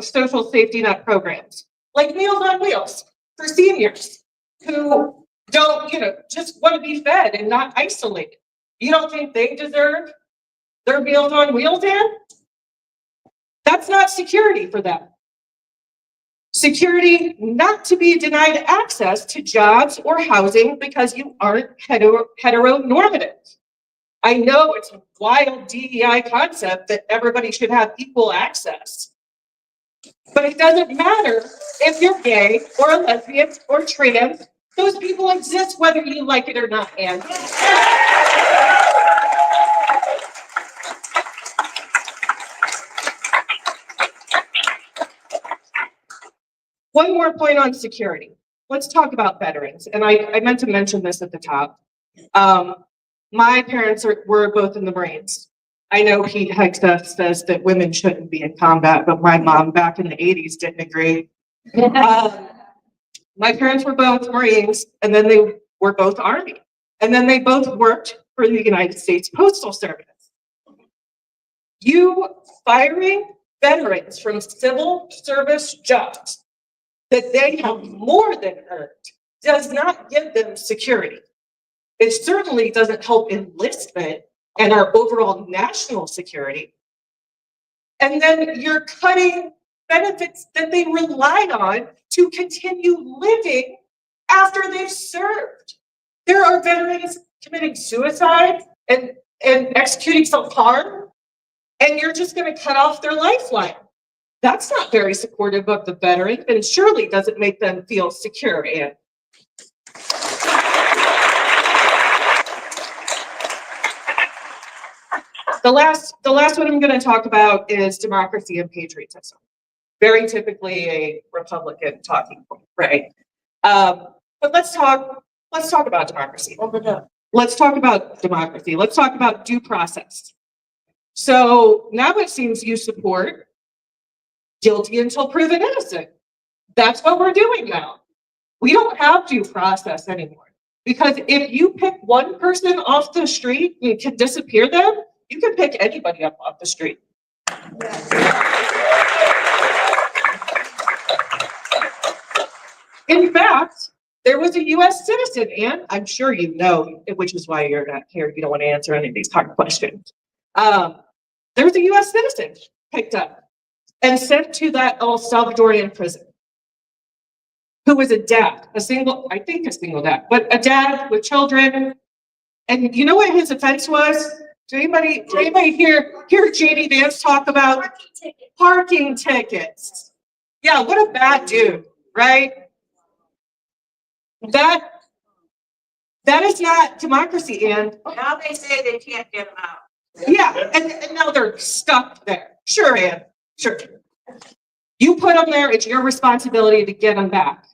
social safety net programs, like Meals on Wheels for seniors who don't, just want to be fed and not isolated. You don't think they deserve their Meals on Wheels, Anne? That's not security for them. Security not to be denied access to jobs or housing because you aren't heteronormative. I know it's a wild DEI concept that everybody should have equal access. But it doesn't matter if you're gay or a lesbian or trans. Those people exist whether you like it or not, Anne. One more point on security. Let's talk about veterans. And I meant to mention this at the top. My parents were both in the Marines. I know Pete Hegseth says that women shouldn't be in combat, but my mom back in the 80s didn't agree. My parents were both Marines, and then they were both Army. And then they both worked for the United States Postal Service. You firing veterans from civil service jobs that they have more than earned does not give them security. It certainly doesn't help enlistment and our overall national security. And then you're cutting benefits that they relied on to continue living after they've served. There are veterans committing suicide and executing self-harm, and you're just going to cut off their lifeline. That's not very supportive of the veteran, and surely doesn't make them feel secure, Anne. The last one I'm going to talk about is democracy and patriotism. Very typically a Republican talking point, right? But let's talk about democracy. let's talk about democracy. Let's talk about due process. So now it seems you support guilty until proven innocent. That's what we're doing now. We don't have due process anymore. Because if you pick one person off the street, you can disappear them, you can pick anybody up off the street. In fact, there was a US citizen, and I'm sure you know, which is why you're not here, you don't want to answer any of these hard questions. There was a US citizen picked up and sent to that El Salvadorian prison, who was a dad, I think a single dad, but a dad with children. And you know what his offense was? Did anybody hear JD Vance talk about parking tickets? Yeah, what a bad dude, right? That is not democracy, and Now they say they can't get them out. yeah, and now they're stuck there. Sure, Ann, sure. You put them there, it's your responsibility to get them back.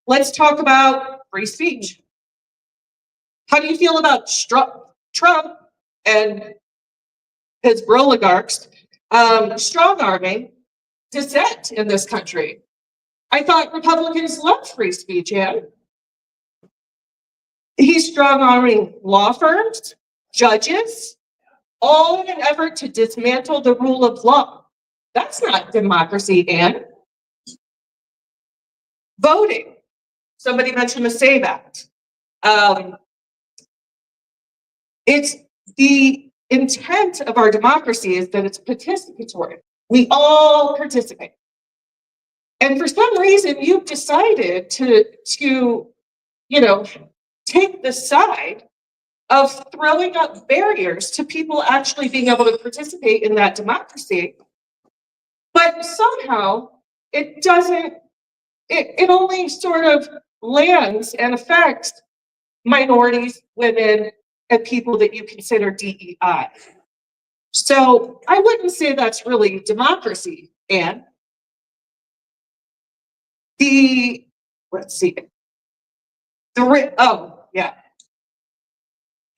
Let's talk about free speech. How do you feel about Trump and his oligarchs strong-arming dissent in this country? I thought Republicans loved free speech, and he's strong-arming law firms, judges, all in an effort to dismantle the rule of law. That's not democracy, and voting. Somebody mentioned the SAVE Act. It's the intent of our democracy is that it's participatory. We all participate. And for some reason, you've decided to take the side of throwing up barriers to people actually being able to participate in that democracy. But somehow it doesn't, it only sort of lands and affects minorities, women, and people that you consider DEI. So I wouldn't say that's really democracy, and let's see.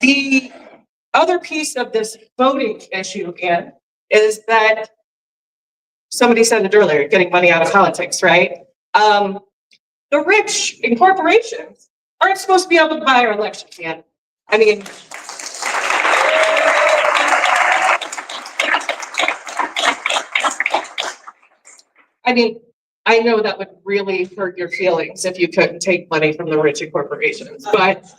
The other piece of this voting issue, again, is that somebody said it earlier, getting money out of politics, right? The rich in corporations aren't supposed to be able to buy our elections, man. I mean, I know that would really hurt your feelings if you couldn't take money from the rich in corporations, but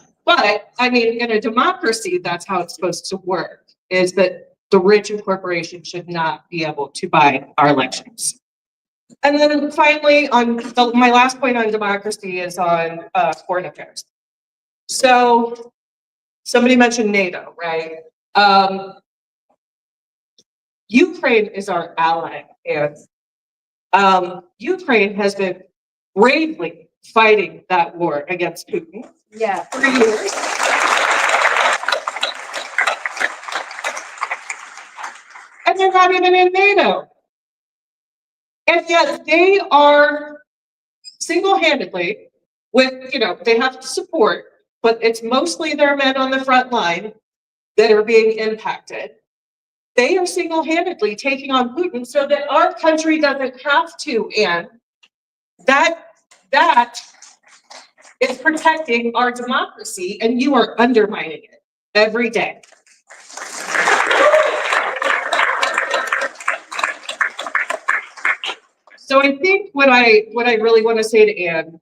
I mean, in a democracy, that's how it's supposed to work, is that the rich in corporations should not be able to buy our elections. And then finally, my last point on democracy is on foreign affairs. So somebody mentioned NATO, right? Ukraine is our ally, and Ukraine has been bravely fighting that war against Putin for years. And they're not even in NATO. And yet they are single-handedly they have support, but it's mostly their men on the front line that are being impacted. They are single-handedly taking on Putin so that our country doesn't have to, and that is protecting our democracy, and you are undermining it every day. So I think what I really want to say to Ann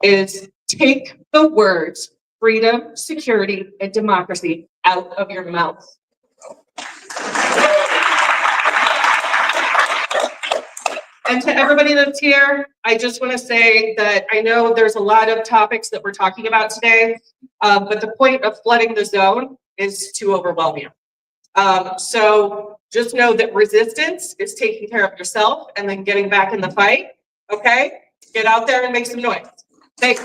is take the words freedom, security, and democracy out of your mouth. And to everybody that's here, I just want to say that I know there's a lot of topics that we're talking about today, but the point of flooding the zone is to overwhelm you. So just know that resistance is taking care of yourself and then getting back in the fight, okay? Get out there and make some noise. Thanks.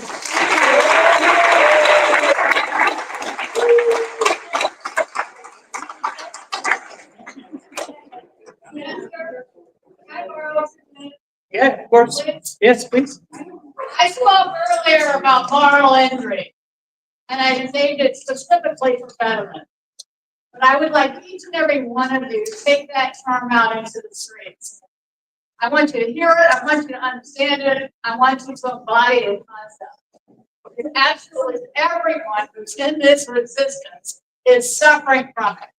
Yeah, of course. Yes, please. I spoke earlier about moral injury, and I named it specifically for veterans. But I would like each and every one of you to take that term out into the streets. I want you to hear it, I want you to understand it, I want you to embody the concept. Because absolutely everyone who's in this resistance is suffering from it.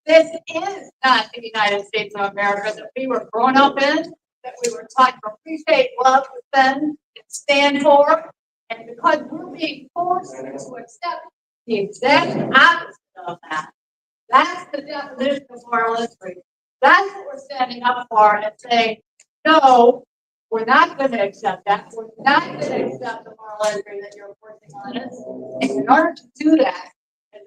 This is not the United States of America that we were grown up in, that we were taught to appreciate, love, defend, and stand for. And because we're being forced to accept the exact opposite of that, that's the definition of moral injury. That's what we're standing up for and saying, no, we're not going to accept that. We're not going to accept the moral injury that you're forcing on us. And in order to do that, as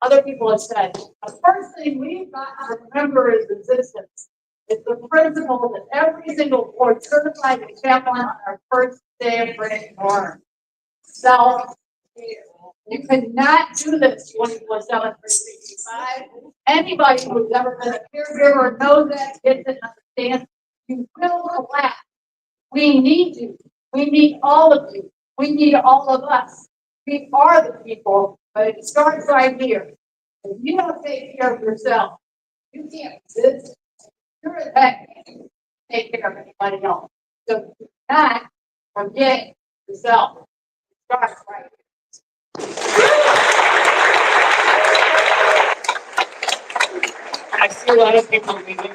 other people have said, the first thing we've got to remember is resistance. It's the principle that every single board certified chaplain on our first day of training learned. Self-care. You cannot do this 24/7, 365. Anybody who's ever been a caregiver knows that, gets it, understands. You will relax. We need you. We need all of you. We need all of us. We are the people, but it starts right here. If you don't take care of yourself, you can't exist. You're a vet. Take care of anybody else. So do not forget yourself. It starts right here. I see a lot of people leaving.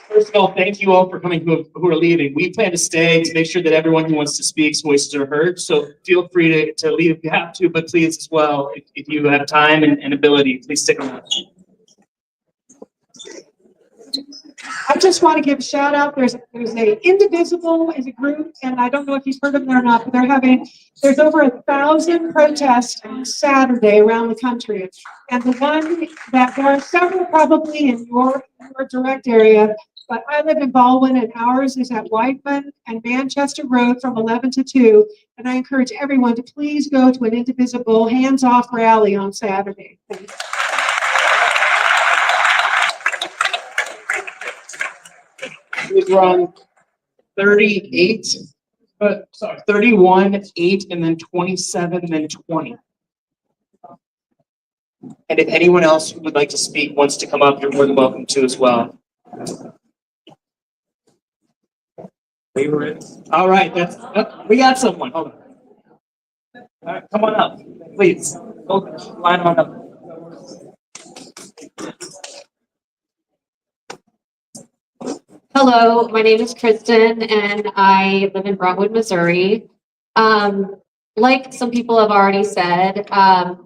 First of all, thank you all for coming who are leaving. We plan to stay to make sure that everyone who wants to speak's voices are heard. So feel free to leave if you have to, but please as well, if you have time and ability, please stick around. I just want to give a shout out. There's a Indivisible as a group, and I don't know if you've heard of them or not, but there's over 1,000 protests on Saturday around the country. And the one that there are several probably in your direct area, but I live in Baldwin and ours is at Whiteman and Manchester Road from 11 to 2. And I encourage everyone to please go to an Indivisible hands-off rally on Saturday. Thanks. We're on 38, 31, 8, and then 27, and then 20. And if anyone else who would like to speak wants to come up, you're more than welcome to as well. All right, we got someone. Hold on. All right, come on up, please. Line on up. Hello, my name is Kristen and I live in Brentwood, Missouri. Like some people have already said,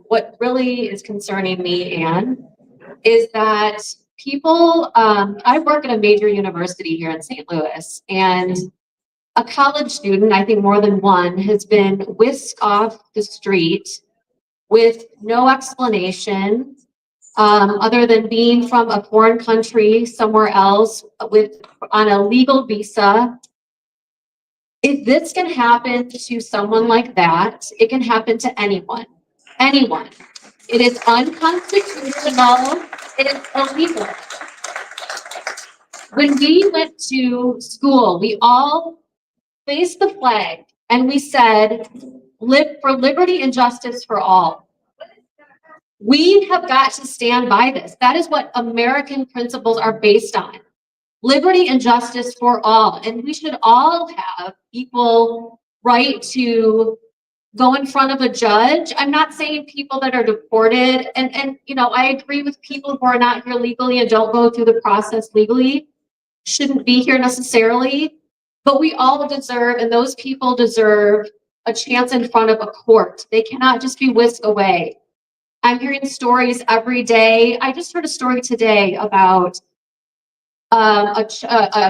what really is concerning me, Anne, is that people, I work at a major university here in St. Louis, and a college student, I think more than one, has been whisked off the street with no explanation other than being from a foreign country somewhere else on a legal visa. If this can happen to someone like that, it can happen to anyone. Anyone. It is unconstitutional. It is illegal. When we went to school, we all faced the flag and we said, "Live for liberty and justice for all." We have got to stand by this. That is what American principles are based on. Liberty and justice for all. And we should all have equal right to go in front of a judge. I'm not saying people that are deported, and you know, I agree with people who are not here legally and don't go through the process legally, shouldn't be here necessarily, but we all deserve, and those people deserve, a chance in front of a court. They cannot just be whisked away. I'm hearing stories every day. I just heard a story today about a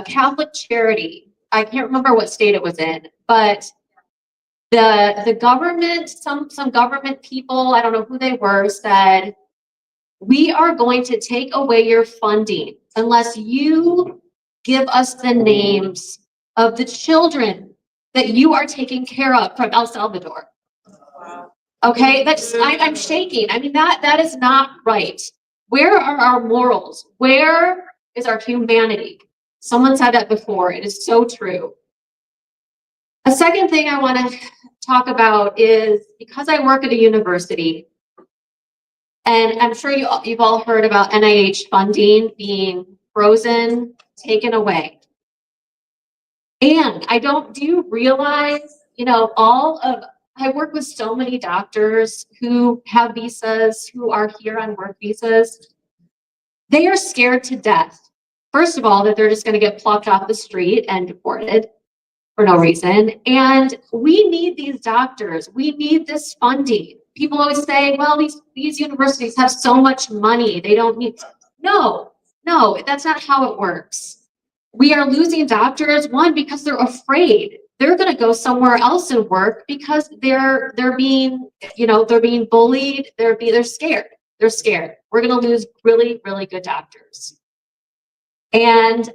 Catholic charity. I can't remember what state it was in, but the government, some government people, I don't know who they were, said, "We are going to take away your funding unless you give us the names of the children that you are taking care of from El Salvador." Okay, I'm shaking. I mean, that is not right. Where are our morals? Where is our humanity? Someone said that before. It is so true. A second thing I want to talk about is because I work at a university, and I'm sure you've all heard about NIH funding being frozen, taken away. And do you realize, I work with so many doctors who have visas, who are here on work visas. They are scared to death. First of all, that they're just going to get plucked off the street and deported for no reason. And we need these doctors. We need this funding. People always say, well, these universities have so much money. They don't need. No, that's not how it works. We are losing doctors, one, because they're afraid. They're going to go somewhere else and work because they're being bullied. They're scared. They're scared. We're going to lose really, really good doctors. And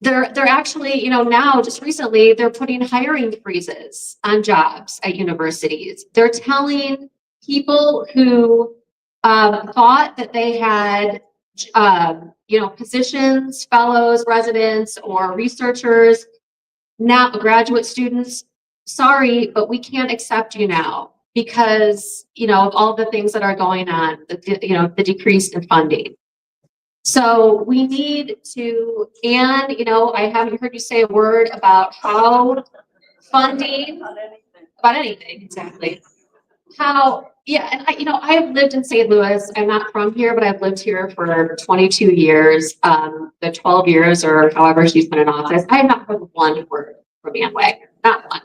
they're actually, now just recently, they're putting hiring freezes on jobs at universities. They're telling people who thought that they had, positions, fellows, residents, or researchers, now graduate students, sorry, but we can't accept you now because, of all the things that are going on, the decrease in funding. So we need to, and, I haven't heard you say a word about how funding, about anything, exactly. How, yeah, and I have lived in St. Louis. I'm not from here, but I've lived here for 22 years, the 12 years or however she's been in office. I have not heard one word from Ann Wagner, not one.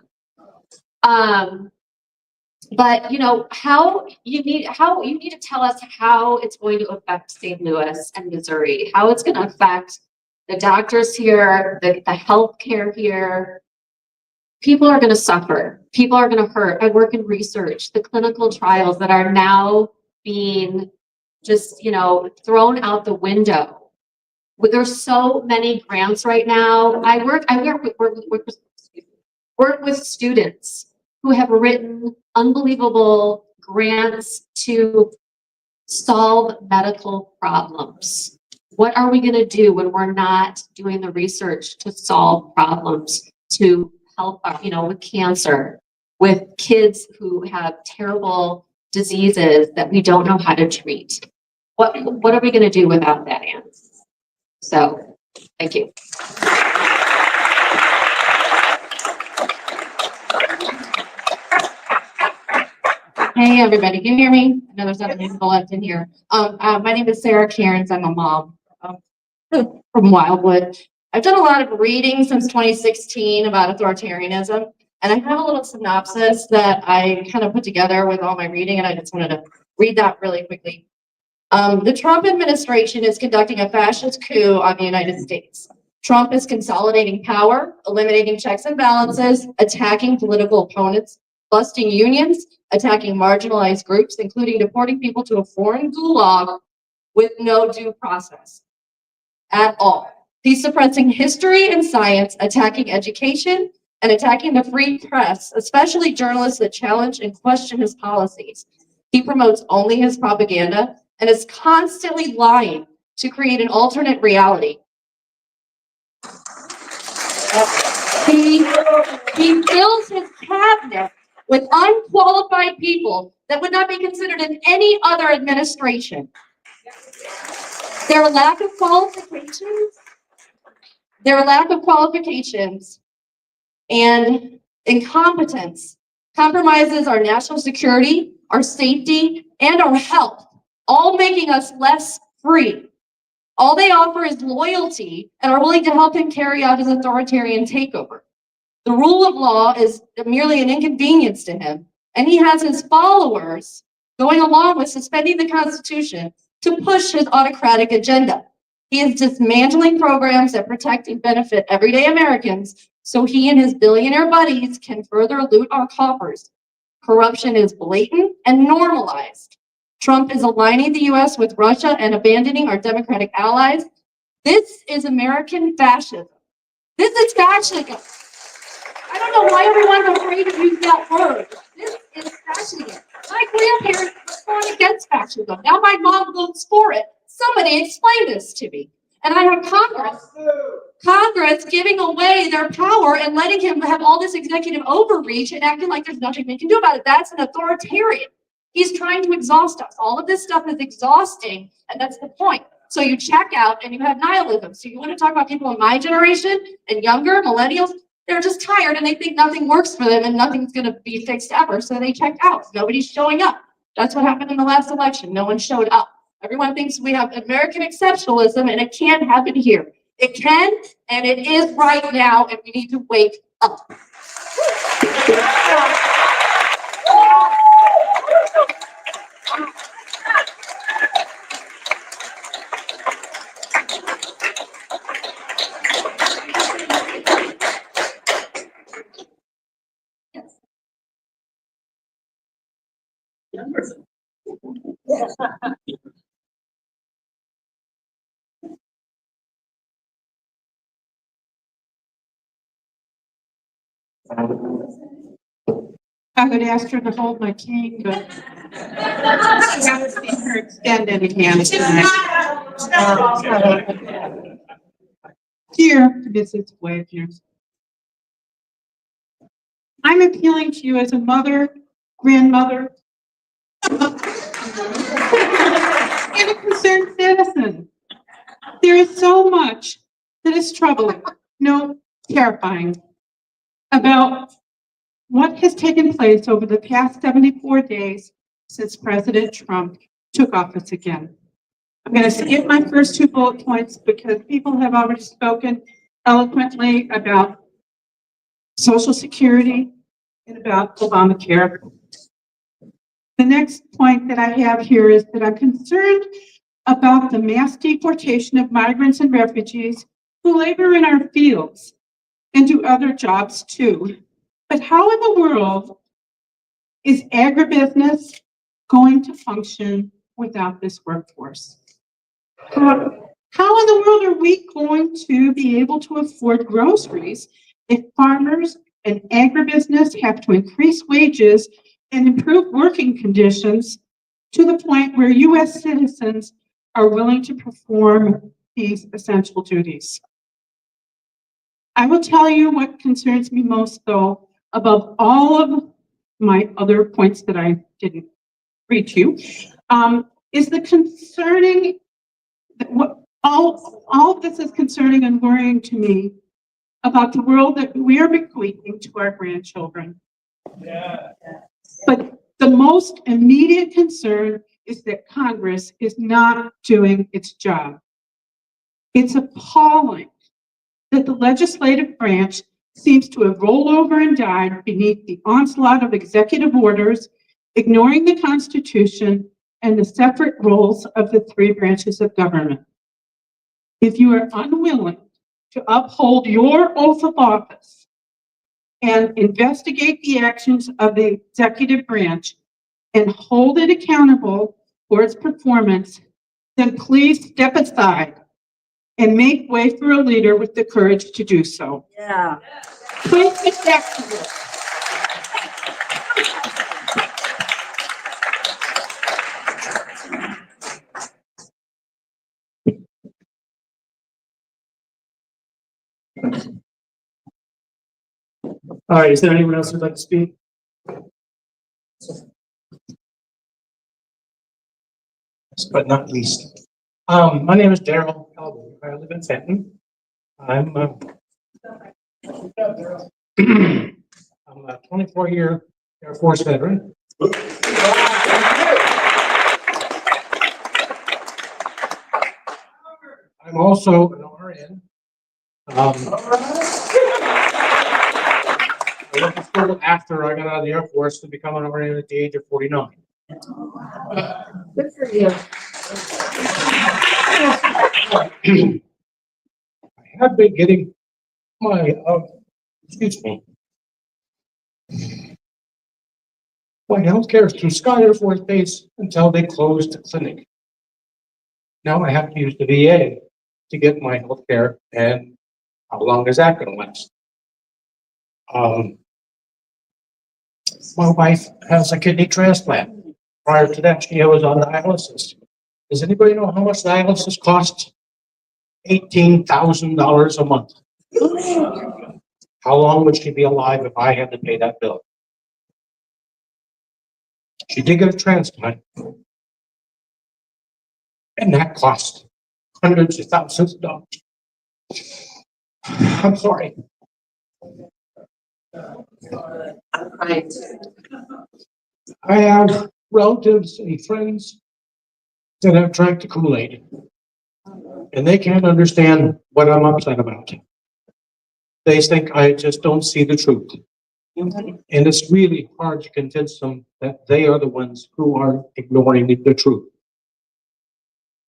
But how you need to tell us how it's going to affect St. Louis and Missouri, how it's going to affect the doctors here, the healthcare here. People are going to suffer. People are going to hurt. I work in research, the clinical trials that are now being just thrown out the window. There's so many grants right now. I work with students who have written unbelievable grants to solve medical problems. What are we going to do when we're not doing the research to solve problems, to help, with cancer, with kids who have terrible diseases that we don't know how to treat? What are we going to do without that, Anne? So, thank you. Hey, everybody, can you hear me? I know there's other people left in here. My name is Sarah Cairns. I'm a mom from Wildwood. I've done a lot of reading since 2016 about authoritarianism, and I have a little synopsis that I kind of put together with all my reading, and I just wanted to read that really quickly. The Trump administration is conducting a fascist coup on the United States. Trump is consolidating power, eliminating checks and balances, attacking political opponents, busting unions, attacking marginalized groups, including deporting people to a foreign gulag with no due process at all. He's suppressing history and science, attacking education, and attacking the free press, especially journalists that challenge and question his policies. He promotes only his propaganda and is constantly lying to create an alternate reality. He fills his cabinet with unqualified people that would not be considered in any other administration. Their lack of qualifications and incompetence compromises our national security, our safety, and our health, all making us less free. All they offer is loyalty and are willing to help him carry out his authoritarian takeover. The rule of law is merely an inconvenience to him, and he has his followers going along with suspending the Constitution to push his autocratic agenda. He is dismantling programs that protect and benefit everyday Americans so he and his billionaire buddies can further loot our coffers. Corruption is blatant and normalized. Trump is aligning the US with Russia and abandoning our democratic allies. This is American fascism. This is fascism. I don't know why everyone's afraid to use that word. This is fascism. My grandparents were born against fascism. Now my mom votes for it. Somebody explain this to me. And I have Congress. Congress giving away their power and letting him have all this executive overreach and acting like there's nothing they can do about it. That's an authoritarian. He's trying to exhaust us. All of this stuff is exhausting, and that's the point. So you check out and you have nihilism. So you want to talk about people in my generation and younger, millennials, they're just tired and they think nothing works for them and nothing's going to be fixed ever. So they check out. Nobody's showing up. That's what happened in the last election. No one showed up. Everyone thinks we have American exceptionalism, and it can't happen here. It can, and it is right now, and we need to wake up. I would ask her to hold my cane, but I haven't seen her extend any hand tonight. Dear Mrs. Wagner, I'm appealing to you as a mother, grandmother, and a concerned citizen. There is so much that is troubling, no, terrifying, about what has taken place over the past 74 days since President Trump took office again. I'm going to skip my first two bullet points because people have already spoken eloquently about Social Security and about Obamacare. The next point that I have here is that I'm concerned about the mass deportation of migrants and refugees who labor in our fields and do other jobs too. But how in the world is agribusiness going to function without this workforce? How in the world are we going to be able to afford groceries if farmers and agribusiness have to increase wages and improve working conditions to the point where U.S. citizens are willing to perform these essential duties? I will tell you what concerns me most, though, above all of my other points that I didn't read to you, is the concerning, what all of this is concerning and worrying to me about the world that we are bequeathing to our grandchildren. Yeah. But the most immediate concern is that Congress is not doing its job. It's appalling that the legislative branch seems to have rolled over and died beneath the onslaught of executive orders, ignoring the Constitution and the separate roles of the three branches of government. If you are unwilling to uphold your oath of office and investigate the actions of the executive branch and hold it accountable for its performance, then please step aside and make way for a leader with the courage to do so. Yeah. Please get back to work. All right, is there anyone else who'd like to speak? But not least. My name is Daryl Calvin. I live in Fenton. I'm a 24-year Air Force veteran. I'm also an RN. I went to school after I got out of the Air Force to become an RN at the age of 49. Good for you. I have been getting my, excuse me, my healthcare is through Scott Air Force Base until they closed the clinic. Now I have to use the VA to get my healthcare, and how long is that going to last? My wife has a kidney transplant. Prior to that, she was on dialysis. Does anybody know how much dialysis costs? $18,000 a month. How long would she be alive if I had to pay that bill? She did get a transplant. And that cost hundreds of thousands of dollars. I'm sorry. Right. I have relatives and friends that have drank the Kool-Aid. And they can't understand what I'm upset about. They think I just don't see the truth. And it's really hard to convince them that they are the ones who are ignoring the truth.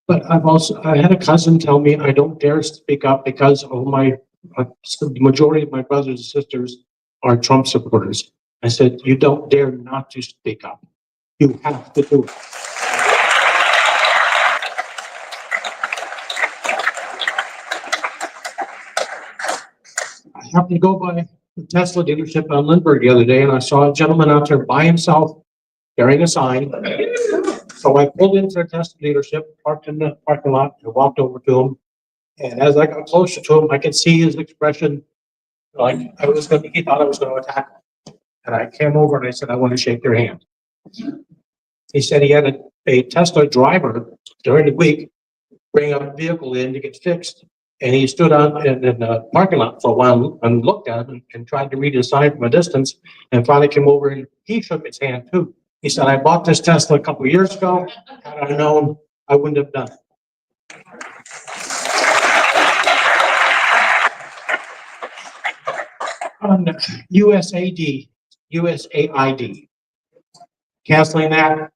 But I had a cousin tell me I don't dare speak up because of the majority of my brothers and sisters are Trump supporters. I said, you don't dare not to speak up. You have to do it. I happened to go by the Tesla dealership on Lindbergh the other day, and I saw a gentleman out there by himself carrying a sign. So I pulled into the Tesla dealership, parked in the parking lot, and walked over to him. And as I got closer to him, I could see his expression, like he thought I was going to attack him. And I came over and I said, I want to shake your hand. He said he had a Tesla driver during the week bring a vehicle in to get fixed. And he stood out in the parking lot for a while and looked at him and tried to read his sign from a distance, and finally came over and he shook his hand too. He said, I bought this Tesla a couple of years ago. Had I known, I wouldn't have done it. On USAID, canceling that,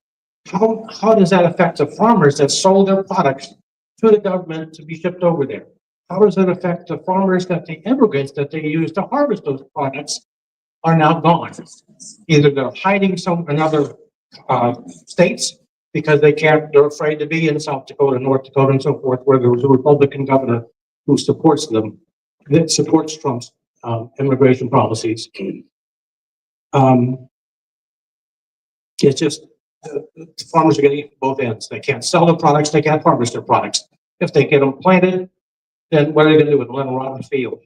how does that affect the farmers that sold their products to the government to be shipped over there? How does it affect the farmers that the immigrants that they use to harvest those products are now gone? Either they're hiding in other states because they're afraid to be in South Dakota, North Dakota, and so forth, where there was a Republican governor who supports them, that supports Trump's immigration policies. It's just the farmers are getting both ends. They can't sell their products, they can't harvest their products. If they get them planted, then what are they going to do with them? Let them rot in the field.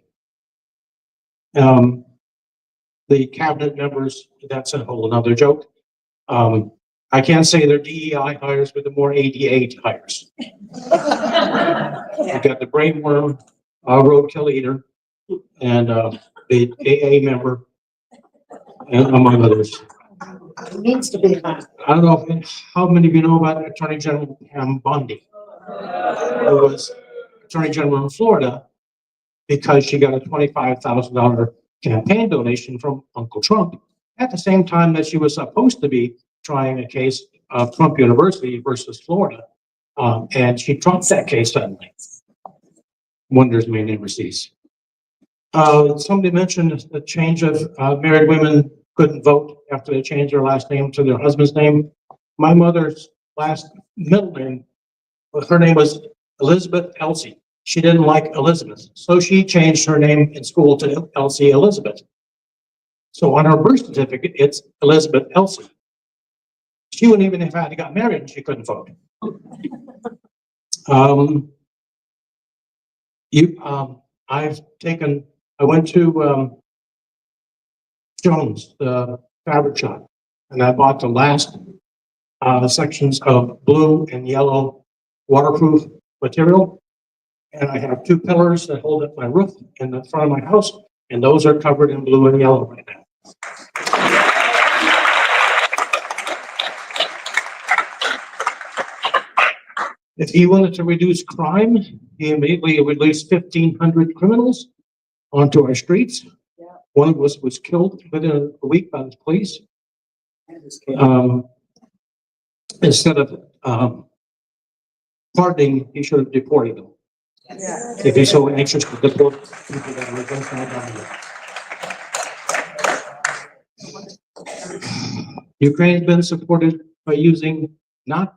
The cabinet members, that's a whole another joke. I can't say they're DEI hires, but they're more ADA hires. You've got the brainworm, roadkill eater, and the AA member, and among others. It needs to be high. I don't know how many of you know about Attorney General Pam Bondi, who was Attorney General in Florida because she got a $25,000 campaign donation from Uncle Trump at the same time that she was supposed to be trying a case of Trump University versus Florida. And she trumped that case suddenly. Wonders may never cease. Somebody mentioned the change of married women couldn't vote after they changed their last name to their husband's name. My mother's middle name, her name was Elizabeth Elsie. She didn't like Elizabeth, so she changed her name in school to Elsie Elizabeth. So on her birth certificate, it's Elizabeth Elsie. She wouldn't even have had to got married and she couldn't vote. I went to Jones, the fabric shop, and I bought the last sections of blue and yellow waterproof material. And I have 2 pillars that hold up my roof in the front of my house, and those are covered in blue and yellow right now. If he wanted to reduce crime, he immediately released 1,500 criminals onto our streets. One of us was killed within a week by the police. Instead of pardoning, he should have deported them. If he's so anxious to deport people that are against my Ukraine's been supported by using not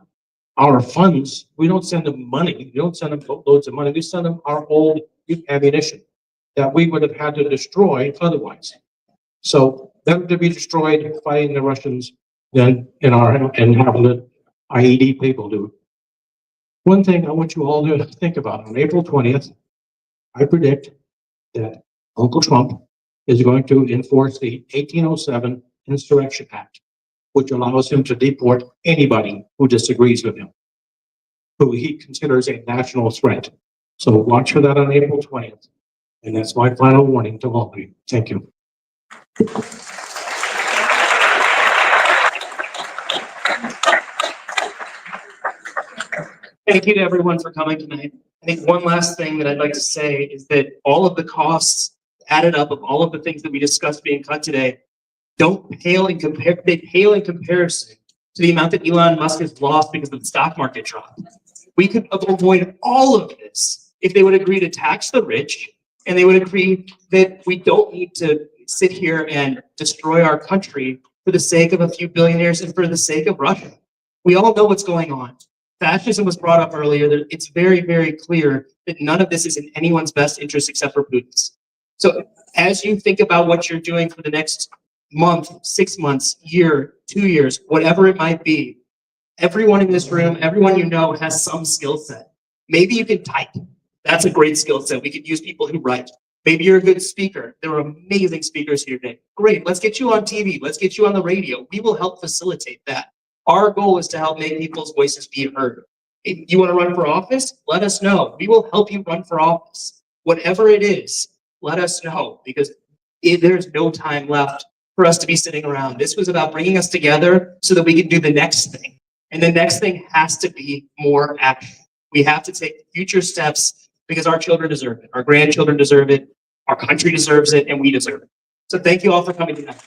our funds. We don't send them money. We don't send them loads of money. We send them our old ammunition that we would have had to destroy otherwise. So them to be destroyed fighting the Russians than and having the IED people do. One thing I want you all to think about, on April 20th, I predict that Uncle Trump is going to enforce the 1807 Insurrection Act, which allows him to deport anybody who disagrees with him, who he considers a national threat. So watch for that on April 20th. And that's my final warning to all of you. Thank you. Thank you to everyone for coming tonight. I think one last thing that I'd like to say is that all of the costs added up of all of the things that we discussed being cut today don't pale in they pale in comparison to the amount that Elon Musk has lost because of the stock market drop. We could avoid all of this if they would agree to tax the rich, and they would agree that we don't need to sit here and destroy our country for the sake of a few billionaires and for the sake of Russia. We all know what's going on. Fascism was brought up earlier. It's very, very clear that none of this is in anyone's best interest except for Putin's. So as you think about what you're doing for the next month, 6 months, year, 2 years, whatever it might be, everyone in this room, everyone you know has some skill set. Maybe you can type. That's a great skill set. We could use people who write. Maybe you're a good speaker. There are amazing speakers here today. Great. Let's get you on TV. Let's get you on the radio. We will help facilitate that. Our goal is to help make people's voices be heard. If you want to run for office, let us know. We will help you run for office. Whatever it is, let us know, because there's no time left for us to be sitting around. This was about bringing us together so that we can do the next thing. And the next thing has to be more action. We have to take future steps because our children deserve it. Our grandchildren deserve it. Our country deserves it, and we deserve it. So thank you all for coming tonight.